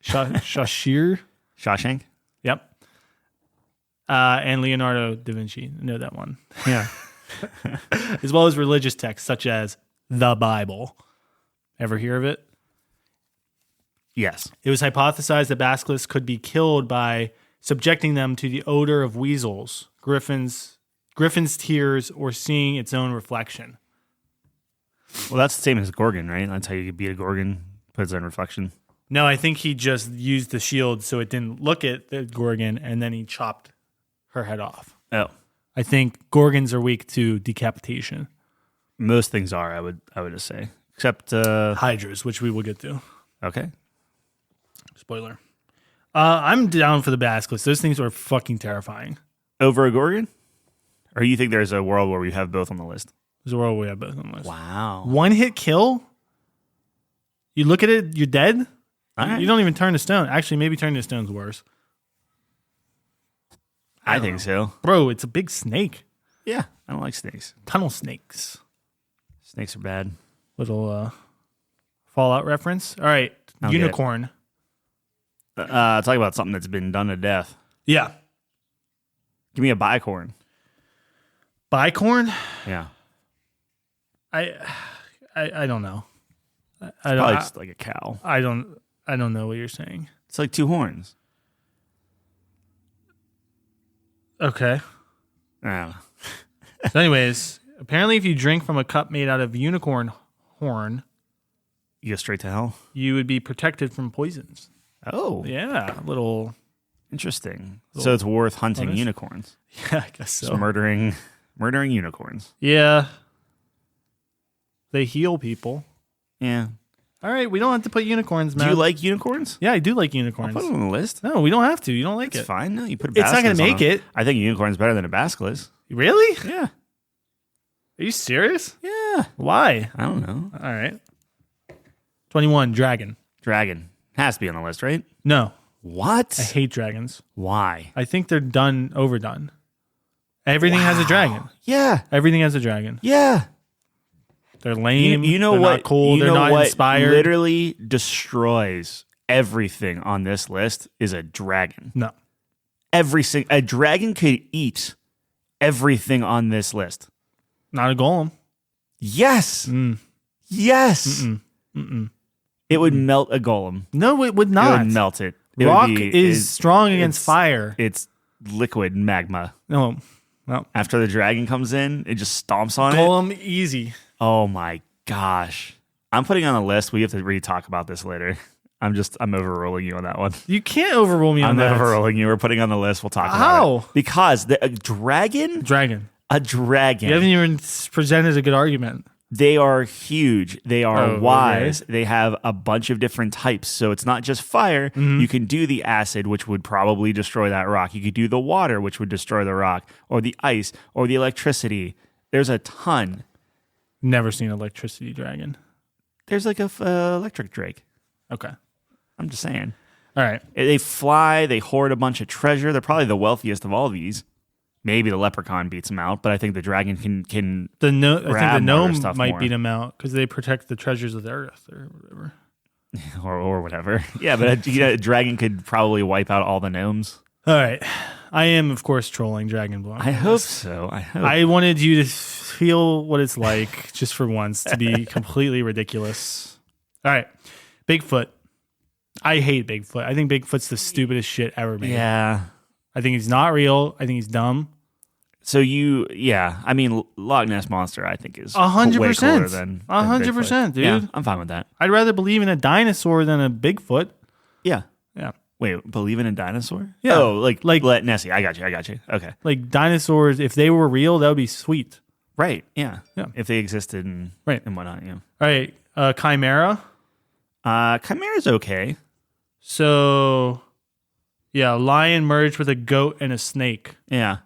Shashir. Shawshank? Yep. And Leonardo da Vinci. I know that one. Yeah. As well as religious texts such as the Bible. Ever hear of it? Yes. It was hypothesized that basilisks could be killed by subjecting them to the odor of weasels, griffin's tears, or seeing its own reflection. Well, that's the same as Gorgon, right? That's how you beat a Gorgon, put its own reflection. No, I think he just used the shield so it didn't look at the Gorgon, and then he chopped her head off. Oh. I think Gorgons are weak to decapitation. Most things are, I would just say. Except Hydras, which we will get to. Okay. Spoiler. I'm down for the basilisk. Those things are fucking terrifying. Over a Gorgon? Or you think there's a world where we have both on the list? There's a world where we have both on the list. Wow. One hit kill? You look at it, you're dead? Right. You don't even turn to stone. Actually, maybe turning to stone's worse. I think so. Bro, it's a big snake. Yeah, I don't like snakes. Tunnel snakes. Snakes are bad. Little Fallout reference. All right, unicorn. Talk about something that's been done to death. Yeah. Give me a bicorn. Bicorn? Yeah. I don't know. Probably just like a cow. I don't I don't know what you're saying. It's like two horns. Okay. I don't know. So anyways, apparently if you drink from a cup made out of unicorn horn, You go straight to hell? you would be protected from poisons. Oh. Yeah, little. Interesting. So it's worth hunting bonus? unicorns. Yeah, I guess so. Just murdering unicorns. Yeah. They heal people. Yeah. All right, we don't have to put unicorns, man. Do you like unicorns? Yeah, I do like I'll unicorns. put it on the list. No, we don't have to. You don't like It's it. fine. No, you put a It's not going to basilisk make on them. it. I think a unicorn's better than a basilisk. Really? Yeah. Are you serious? Yeah. Why? I don't know. All right. 21, dragon. Dragon. Has to be on the list, right? No, What? I hate dragons. Why? I think they're overdone. Everything has a dragon. Yeah. Everything has a dragon. Yeah. They're lame. You know they're what? Not cool. You They're know not what inspired. literally destroys everything on this list is a dragon. No. A dragon could eat everything on this list. Not a golem. Yes. Yes. It would melt a golem. No, it would It not. would melt it. It Rock would be- is strong against it's- fire. It's liquid magma. No. After the dragon comes in, it just stomps on it. Golem, easy. Oh my gosh. I'm putting on a list. We have to re-talk about this later. I'm overruling you on that one. You can't overrule me on I'm that. overruling you. We're putting on the list. We'll talk about How? it. Because a dragon? Dragon. A dragon. You haven't even presented a good argument. They are huge. They are Oh, wise. They have a bunch of different types. So it's not just fire. You can do the acid, which would probably destroy that rock. You could do the water, which would destroy the rock, or the ice, or the electricity. There's a ton. Never seen an electricity dragon. There's like a electric drake. Okay. I'm just saying. All right. They fly. They hoard a bunch of treasure. They're probably the wealthiest of all these. Maybe the leprechaun beats them out, but I think the dragon can I think the grab more gnome stuff might more. beat him out because they protect the treasures of the earth or whatever. or whatever. Yeah, but a dragon could probably wipe out all the gnomes. All right. I am, of course, trolling Dragon Ball. I hope so. I wanted you to feel what it's like just for once to be completely ridiculous. All right. Bigfoot. I hate Bigfoot. I think Bigfoot's the stupidest shit ever made. Yeah. I think he's not real. I think he's dumb. So I mean, Loch Ness Monster, I think is 100%. way cooler than 100%, dude. Yeah, I'm fine with that. I'd rather believe in a dinosaur than a Bigfoot. Yeah. Yeah. Wait, believe in a dinosaur? Yeah. Oh, like Like- Nessie. I got you. Okay. Like dinosaurs, if they were real, that would be sweet. Right. Yeah. Yeah. If they existed and whatnot. Yeah. All right. Chimera. Chimera's okay. So, yeah, a lion merged with a goat and a snake. Yeah.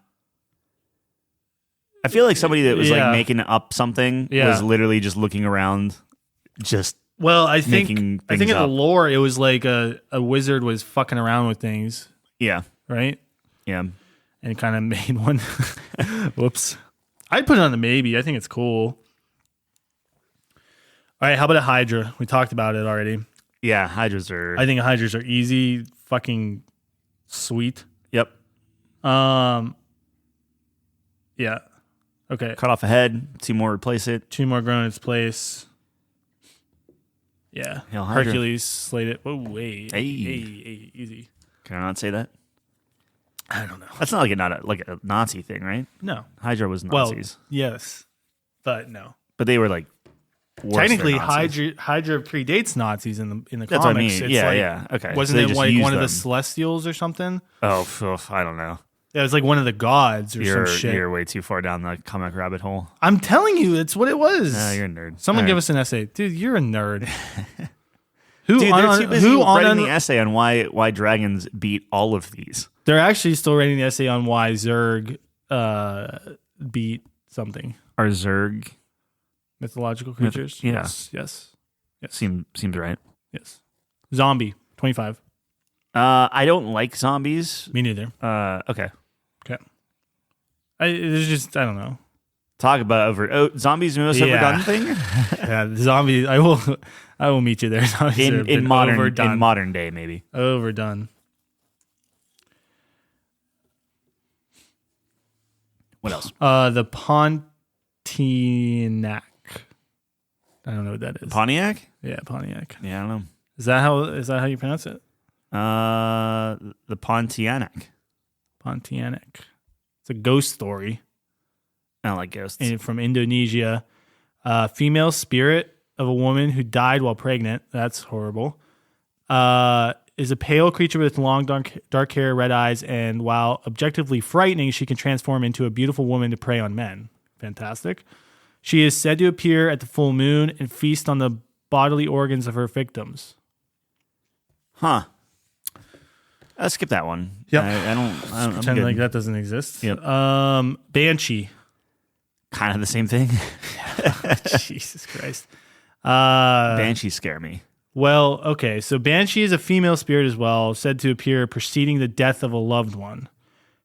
I feel like somebody that was Yeah. like making up something Yeah. was literally just looking around, just Well, I think making in things the up. lore, it was like a wizard was fucking around with things, yeah, right? yeah. And kind of made one. Whoops. I'd put it on the maybe. I think it's cool. All right, how about a Hydra? We talked about it already. Yeah, hydras are. I think Hydras are easy, fucking sweet. Yep. Yeah. Okay. Cut off a head. 2 more replace it. 2 more grown in its place. Yeah. Hail Hydra. Hercules slayed it. Oh, wait. Hey. Hey, easy. Can I not say that? I don't know. That's not like a Nazi thing, right? No. Hydra was Well, Nazis, yes, but no. but they were like worse Technically, than Nazis. Hydra predates Nazis in the That's what I comics. mean. It's Yeah, like, yeah. Okay. Wasn't So they it just like used one of the them. Celestials or something? Oh, I don't know. Yeah, it was like one of the gods or You're some shit. you're way too far down the comic rabbit hole. I'm telling you, it's what it was. You're a nerd. Someone All give right. us an essay, dude. You're a nerd. Who Dude, on, they're too busy who on writing the essay on why dragons beat all of these. They're actually still writing the essay on why Zerg beat something. Are Zerg Mythological creatures. yeah. Yes. seems right. Yes. Zombie. 25. I don't like zombies. Me neither. Okay. Okay. It's just I don't know. Talk about zombies the most Yeah. overdone thing Yeah, the zombies. I will meet you there. Zombies have been in overdone. modern day maybe. Overdone. What else? The Pontiac. I don't know what that is. Pontiac? Yeah, Pontiac. Yeah, I don't know. Is that how you pronounce it? The Pontianak. Pontianak. It's a ghost story. I don't like ghosts. And from Indonesia. Female spirit of a woman who died while pregnant. That's horrible. Is a pale creature with long, dark hair, red eyes, and while objectively frightening, she can transform into a beautiful woman to prey on men. Fantastic. She is said to appear at the full moon and feast on the bodily organs of her victims. Huh. I'll skip that one. Yep. I don't Pretend like that doesn't exist. Yep. Banshee. Kind of the same thing. Jesus Christ. Banshees scare me. Well, okay. So Banshee is a female spirit as well, said to appear preceding the death of a loved one.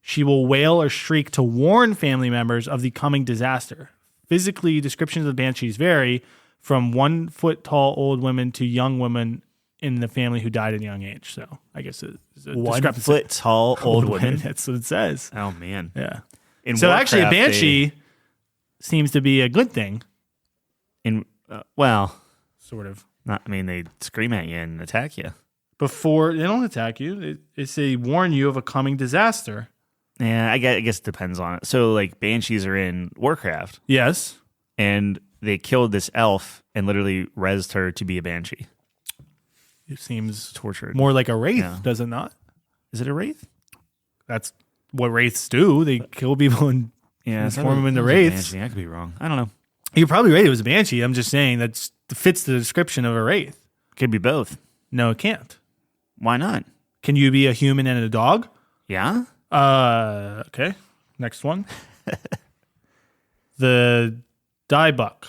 She will wail or shriek to warn family members of the coming disaster. Physically, descriptions of banshees vary from 1 foot tall old women to young women in the family who died at a young age. So I guess it's a 1 foot tall old women. That's what it says. Oh man. Yeah. In so Warcraft, actually, a banshee seems to be a good thing. Sort of. They scream at you and attack you. Before they don't attack you, they warn you of a coming disaster. Yeah, I guess it depends on it. So, like, banshees are in Warcraft. Yes. And they killed this elf and literally rezzed her to be a banshee. It seems tortured. More like a wraith, does it not? Is it a wraith? That's what wraiths do. They kill people and transform them into wraiths. I could be wrong. I don't know. You're probably right. It was a banshee. I'm just saying that fits the description of a wraith. Could be both. No, it can't. Why not? Can you be a human and a dog? Yeah. Okay. Next one. The diebuck.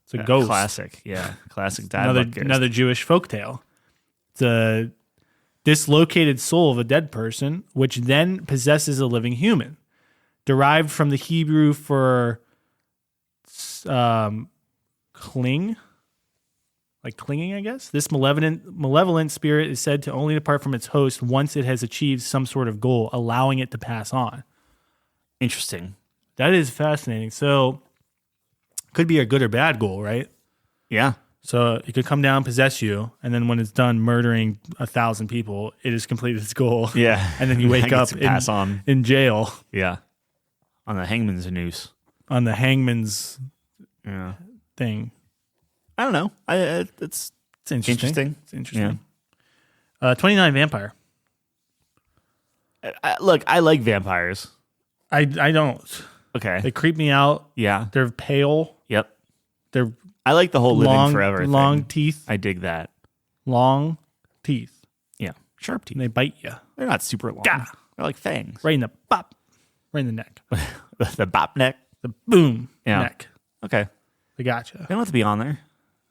It's a ghost. Classic. Yeah. Classic diebuck ghost. Another Jewish folktale. It's a dislocated soul of a dead person, which then possesses a living human. Derived from the Hebrew for cling. Like clinging, I guess. This malevolent spirit is said to only depart from its host once it has achieved some sort of goal, allowing it to pass on. Interesting. That is fascinating. So, could be a good or bad goal, right? Yeah. So, it could come down, possess you, and then when it's done murdering 1,000 people, it has completed its goal. Yeah. And then you wake up in jail. Yeah. On the hangman's noose. On the hangman's thing. I don't know. It's interesting. It's interesting. Yeah. 29 vampire. Look, I like vampires. I don't. Okay. They creep me out. Yeah. They're pale. Yep. I like the whole living forever thing. Long teeth. I dig that. Long teeth. Yeah. Sharp teeth. And they bite you. They're not super long. Gah. They're like fangs. Right in the bop. Right in the neck. The bop neck. The boom neck. Okay. They gotcha. They don't have to be on there.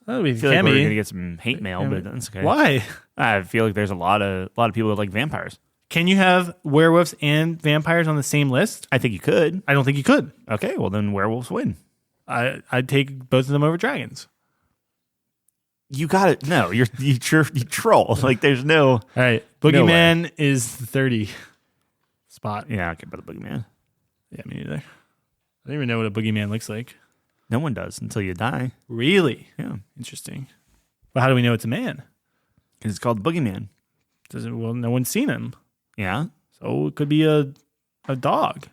I feel like we're going to get some hate mail, but that's okay. Why? I feel like there's a lot of people that like vampires. Can you have werewolves and vampires on the same list? I think you could. I don't think you could. Okay, well then werewolves win. I'd take both of them over dragons. You got it. No, you troll. Like there's no. All right, Boogeyman is the 30 spot. Yeah, okay, but the Boogeyman. Yeah, me neither. I don't even know what a Boogeyman looks like. No one does until you die. Really? Yeah. Interesting. But how do we know it's a man? Because it's called Boogeyman. Well, no one's seen him. Yeah. So it could be a dog.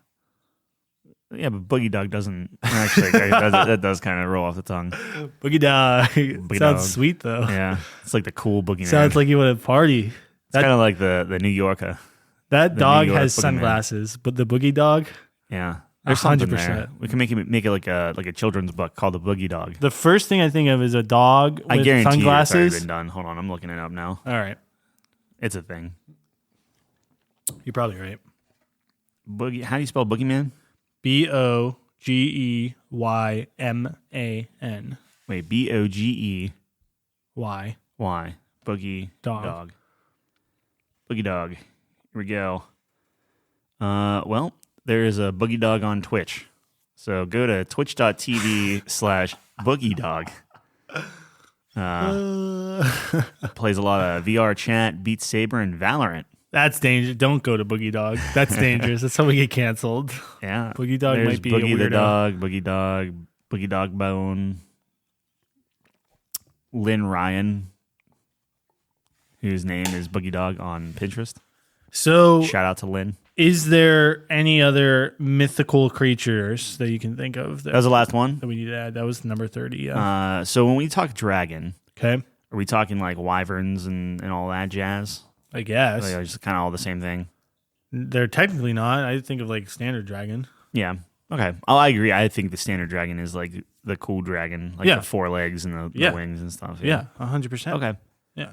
Yeah, but Boogie Dog doesn't. Actually, that does kind of roll off the tongue. Boogie Dog. Sounds sweet, though. Yeah. It's like the cool Boogeyman. Sounds like you want to party. It's kind of like the New Yorker. That dog has sunglasses, but the Boogie Dog? Yeah. There's 100%. There. We can make it like a children's book called The Boogie Dog. The first thing I think of is a dog with I guarantee sunglasses. It's already been done. Hold on, I'm looking it up now. All right. It's a thing. You're probably right. Boogie. How do you spell Boogeyman? Bogeyeman. Wait, Boge Y. Boogie Dog. Boogie Dog. Here we go. Well, there is a Boogie Dog on Twitch. So go to twitch.tv/Boogie Dog. Plays a lot of VR chat, Beat Saber, and Valorant. That's dangerous. Don't go to Boogie Dog. That's dangerous. That's how we get canceled. Yeah. Boogie Dog There's might be Boogie a weirdo. the Dog, Boogie Dog Bone, Lynn Ryan. whose name is Boogie Dog on Pinterest. So, Shout out to Lynn. is there any other mythical creatures that you can think of That was the last one. that we need to add? That was number 30. Yeah. So when we talk dragon, Okay. are we talking like wyverns and all that jazz? I guess Like, just kind of all the same thing. they're technically not. I think of like standard dragon. Yeah. Okay. Oh, I agree. I think the standard dragon is like the cool dragon, like Yeah. the 4 legs and the wings and stuff. Yeah, 100%. Okay. Yeah.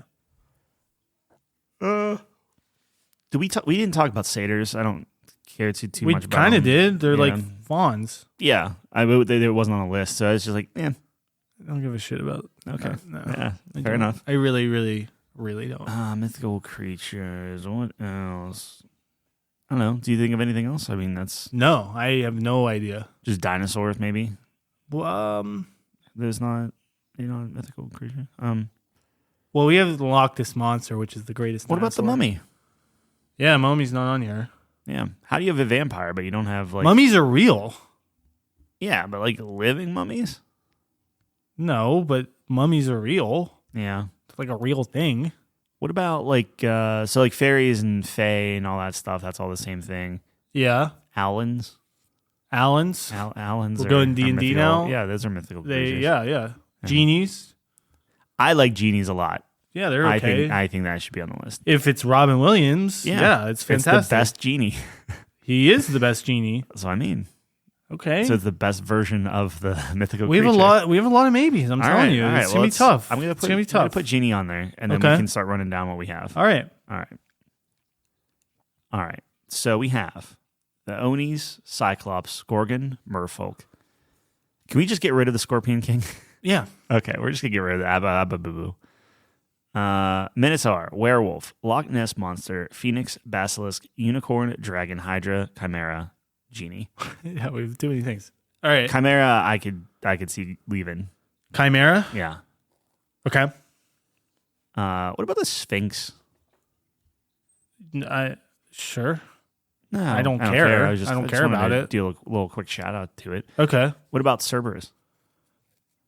We didn't talk about satyrs. I don't care too We much about kind of them. did. They're Yeah. like fawns. Yeah. It wasn't on the list, so I was just like, I don't give a shit about. Okay. No, Yeah. I Fair don't. enough. I really, really, really don't. Mythical creatures. What else? I don't know. Do you think of anything else? I mean, that's No, I have no idea. just dinosaurs, maybe. Well, There's not, a mythical creature. well, we have the Loch Ness monster, which is the greatest. What about the dinosaur. mummy? Yeah, mummy's not on here. Yeah. How do you have a vampire, but you don't have like Mummies are real. Yeah, but like living mummies? No, but mummies are real. Yeah. It's like a real thing. What about like like fairies and fae and all that stuff? That's all the same thing. Yeah, Owlins. Allens. Owlins. We're are- going are D&D mythical. now? Yeah, those are mythical They, creatures. yeah. Genies. I like genies a lot. Yeah, they're okay. I think that should be on the list. If it's Robin Williams, yeah, it's fantastic. It's the best genie. He is the best genie. That's what I mean. Okay. So it's the best version of the mythical we have creature. We have a lot of maybes. I'm telling you, it's gonna be tough. It's gonna be I'm gonna tough. put genie on there, and then we Okay. can start running down what we have. All right. All right. So we have the Onis, Cyclops, Gorgon, Merfolk. Can we just get rid of the Scorpion King? Yeah. Okay, we're just gonna get rid of the Abba Boo Boo. Minotaur, Werewolf, Loch Ness Monster, Phoenix, Basilisk, Unicorn, Dragon, Hydra, Chimera, Genie. Yeah, we have too many things. All right. Chimera, I could see leaving. Chimera. Yeah. Okay. What about the Sphinx? Sure. No, I don't care. I don't care wanted about to it. Do a little quick shout out to it. Okay. What about Cerberus?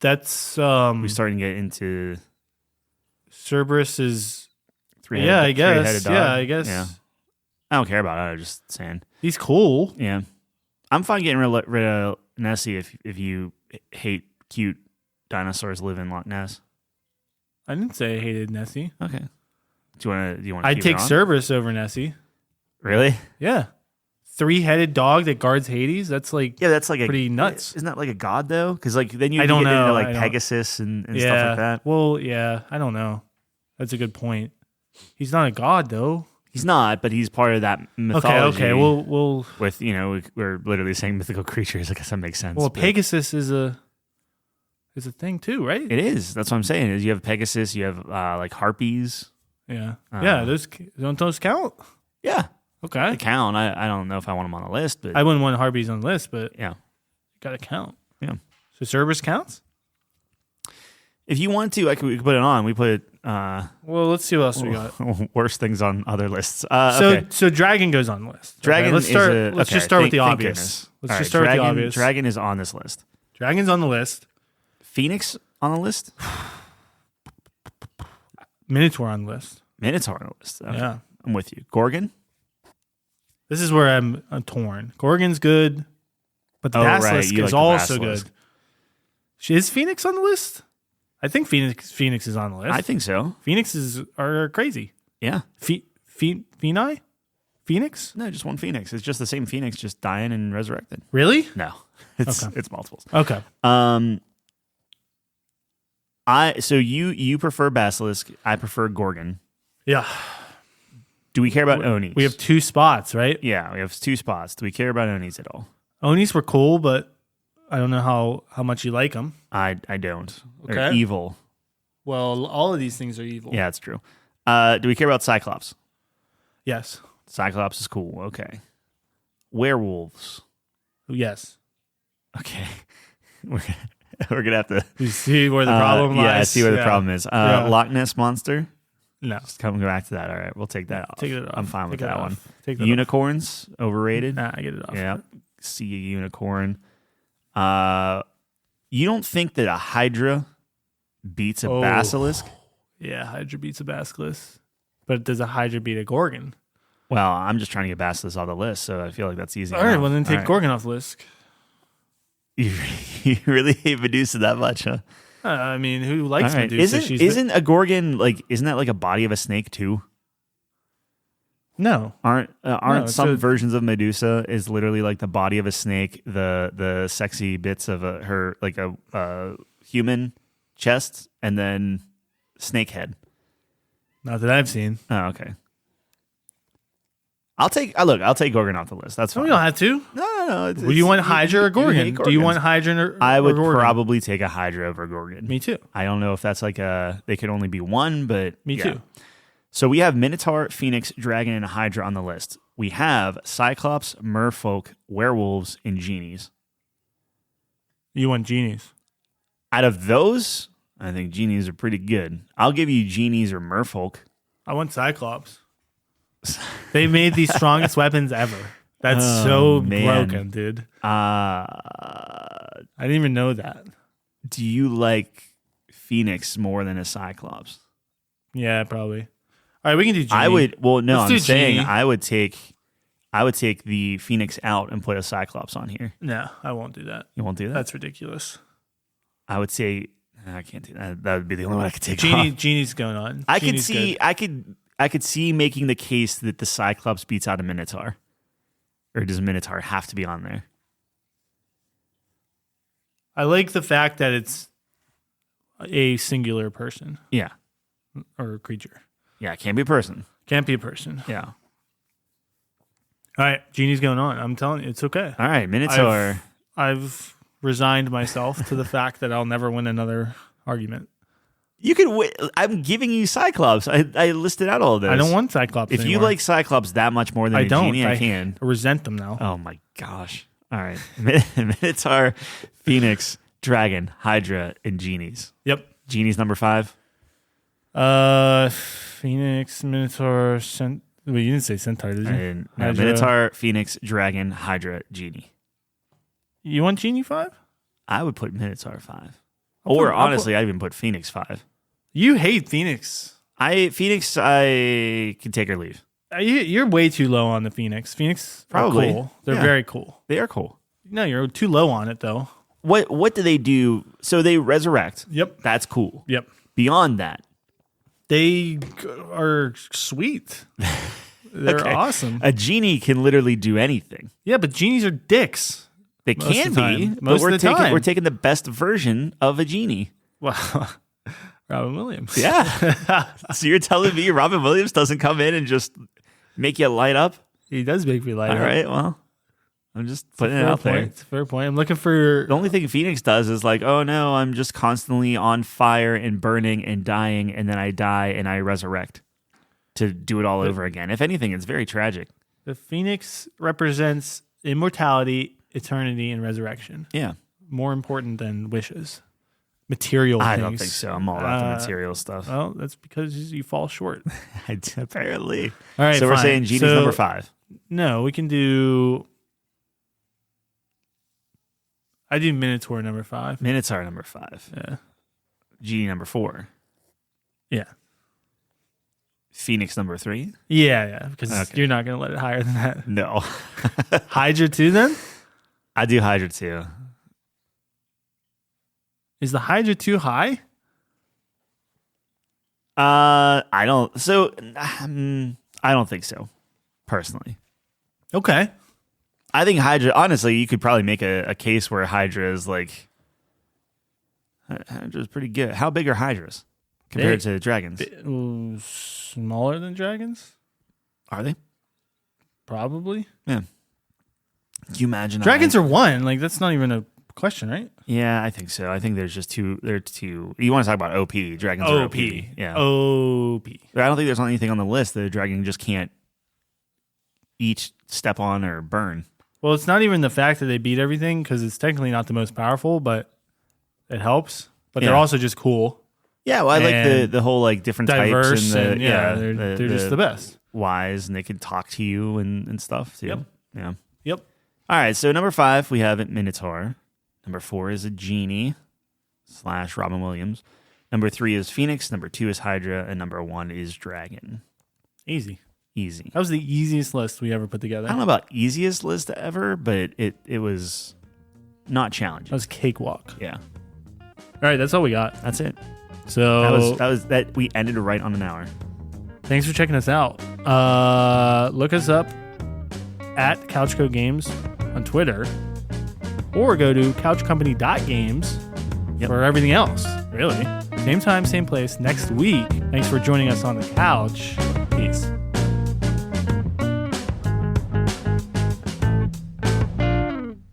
That's We're starting to get into Cerberus is. three-headed. Yeah, I guess. Three-headed dog. Yeah, I guess. Yeah. I don't care about it. I'm just saying. He's cool. Yeah, I'm fine getting rid of Nessie if you hate cute dinosaurs live in Loch Ness. I didn't say I hated Nessie. Okay. Do you want? I'd take Cerberus over Nessie. Really? Yeah. 3-headed dog that guards Hades. That's like That's like pretty nuts. Isn't that like a god though? Because like then you I get don't into know. like I don't- Pegasus and yeah. stuff like that. Well, yeah. I don't know. That's a good point. He's not a god though. He's not, but he's part of that mythology. Okay. We'll. with we're literally saying mythical creatures. I guess that makes sense. Well, but Pegasus is a thing too, right? it is. That's what I'm saying. Is you have Pegasus, you have like harpies. Yeah. Yeah. Don't those count? Yeah, Okay. they count. I don't know if I want them on the list, but I wouldn't want Harpies on the list, but yeah. gotta count. Yeah. So Cerberus counts? If you want to, we could put it on. We put Well, let's see what else we got. worse things on other lists. Okay. So Dragon goes on the list. Okay, Dragon let's is start. a- Let's okay, just start with the thank obvious. goodness. Let's All just right, start with the Dragon- obvious. Dragon is on this list. Dragon's on the list. Phoenix on the list. Minotaur on the list. Minotaur on the list. Okay. Yeah. I'm with you. Gorgon. This is where I'm torn. Gorgon's good, but the Oh, right. Basilisk You is like the also Basilisk. good. Is Phoenix on the list? I think Phoenix is on the list. I think so. Phoenixes are crazy. Yeah. Phoenix? Phoenix? No, just one Phoenix. It's just the same Phoenix, just dying and resurrected. Really? No, it's Okay. it's multiples. Okay. So you prefer Basilisk. I prefer Gorgon. Yeah. Do we care about Onis? We have 2 spots, right? Yeah, we have 2 spots. Do we care about Onis at all? Onis were cool, but I don't know how much you like them. I don't. They're Okay. evil. Well, all of these things are evil. Yeah, it's true. Do we care about Cyclops? Yes. Cyclops is cool. Okay. Werewolves. Yes. Okay. We're gonna have to You see where the problem lies? Yeah, I see where the problem is. Yeah. Loch Ness Monster. No. Just coming back to that. All right, we'll take that off. Take it off. I'm fine with Take it that off. one. Take that Unicorns overrated. Nah, I get it off. Yeah. See a unicorn. You don't think that a Hydra beats a Oh. basilisk? Yeah, Hydra beats a basilisk. But does a Hydra beat a Gorgon? Well, I'm just trying to get Basilisk off the list, so I feel like that's easy. All right, enough. well then take All right. Gorgon off the list. You really hate Medusa that much, huh? I mean, who likes All right. Medusa? Isn't a Gorgon isn't that like a body of a snake too? No. Aren't No, some versions of Medusa is literally like the body of a snake, the sexy bits of her like a human chest, and then snake head. Not that I've seen. Oh, okay. I'll take Gorgon off the list. That's fine. We don't have to. No. Do you want Hydra or Gorgon? Do you want Hydra or I would Gorgon? probably take a Hydra over Gorgon. Me too. I don't know if that's like they could only be one, but Me yeah. too. So we have Minotaur, Phoenix, Dragon, and Hydra on the list. We have Cyclops, Merfolk, Werewolves, and Genies. You want Genies. Out of those, I think Genies are pretty good. I'll give you Genies or Merfolk. I want Cyclops. They made the strongest weapons ever. That's so broken, dude. I didn't even know that. Do you like Phoenix more than a Cyclops? Yeah, probably. All right, we can do Genie. I'm saying Genie. I would take the Phoenix out and put a Cyclops on here. No, I won't do that. You won't do that? That's ridiculous. I would say I can't do that. That would be the only one I could take Genie, off. Genie's going on. I Genie's good. I could see making the case that the Cyclops beats out a Minotaur. Or does Minotaur have to be on there? I like the fact that it's a singular person Yeah. or creature. Yeah, it can't be a person. Can't be a person. Yeah. All right, Genie's going on. I'm telling you, it's okay. All right, Minotaur. I've resigned myself to the fact that I'll never win another argument. You could win. I'm giving you Cyclops. I listed out all of those. I don't want Cyclops If anymore. you like Cyclops that much more than I a don't. Genie, I can. resent them now. Oh my gosh. All right. Minotaur, Phoenix, Dragon, Hydra, and Genies. Yep. Genie's number 5. Phoenix, Minotaur, Wait, you didn't say Centaur, did you? And, no, Hydra. Minotaur, Phoenix, Dragon, Hydra, Genie. You want Genie 5? I would put Minotaur 5. I'll Honestly, I'd even put Phoenix 5. You hate Phoenix. Phoenix, I can take or leave. You're way too low on the Phoenix. Phoenix Probably. are cool. They're Yeah. very cool. They are cool. No, you're too low on it, though. What do they do? So they resurrect. Yep. That's cool. Yep. Beyond that, They are sweet. They're Okay. awesome. a genie can literally do anything. Yeah, but genies are dicks. They Most can of the be, time. but Most of the time. we're taking the best version of a genie. Well, Robin Williams. Yeah. So you're telling me Robin Williams doesn't come in and just make you light up? He does make me light All up. right, well, I'm just putting it out there. It's a fair point. I'm looking for... The only thing Phoenix does is like, oh no, I'm just constantly on fire and burning and dying, and then I die and I resurrect to do it all over again. If anything, it's very tragic. The Phoenix represents immortality, eternity, and resurrection. Yeah. More important than wishes. Material things. I don't think so. I'm all about the material stuff. Well, that's because you fall short. Apparently. All right, So we're fine. saying Genie's So- number 5. No, we can do... I do Minotaur number 5. Minotaur number 5. Yeah. Genie number 4. Yeah. Phoenix number 3. Yeah, because Okay. you're not going to let it higher than that. No. Hydra 2 then? I do Hydra too. Is the Hydra too high? I don't. So I don't think so. Personally, Okay. I think Hydra. Honestly, you could probably make a case where Hydra is like Hydra's pretty good. How big are Hydras compared to dragons? Smaller than dragons? Are they? Probably. Yeah. Can you imagine? Dragons are one. Like, that's not even a question, right? Yeah, I think so. I think there's just two. They're two. You want to talk about OP? Dragons are OP. Yeah. OP. I don't think there's anything on the list that a dragon just can't each step on or burn. Well, it's not even the fact that they beat everything, because it's technically not the most powerful, but it helps. But they're Yeah. also just cool, Yeah, well, I like And the whole like different diverse, types and they're just the best. wise, and they can talk to you and stuff too. Yep. Yeah. Yep. All right. So number 5, we have Minotaur. Number 4 is a genie / Robin Williams. Number 3 is Phoenix. Number 2 is Hydra, and number 1 is Dragon. Easy. Easy. That was the easiest list we ever put together. I don't know about easiest list ever, but it was not challenging. That was cakewalk. Yeah. All right, that's all we got. That's it. So That we ended right on an hour. Thanks for checking us out. Look us up at Couchco Games on Twitter, or go to couchcompany.games for everything else. Really. Same time, same place next week. Thanks for joining us on the couch. Peace.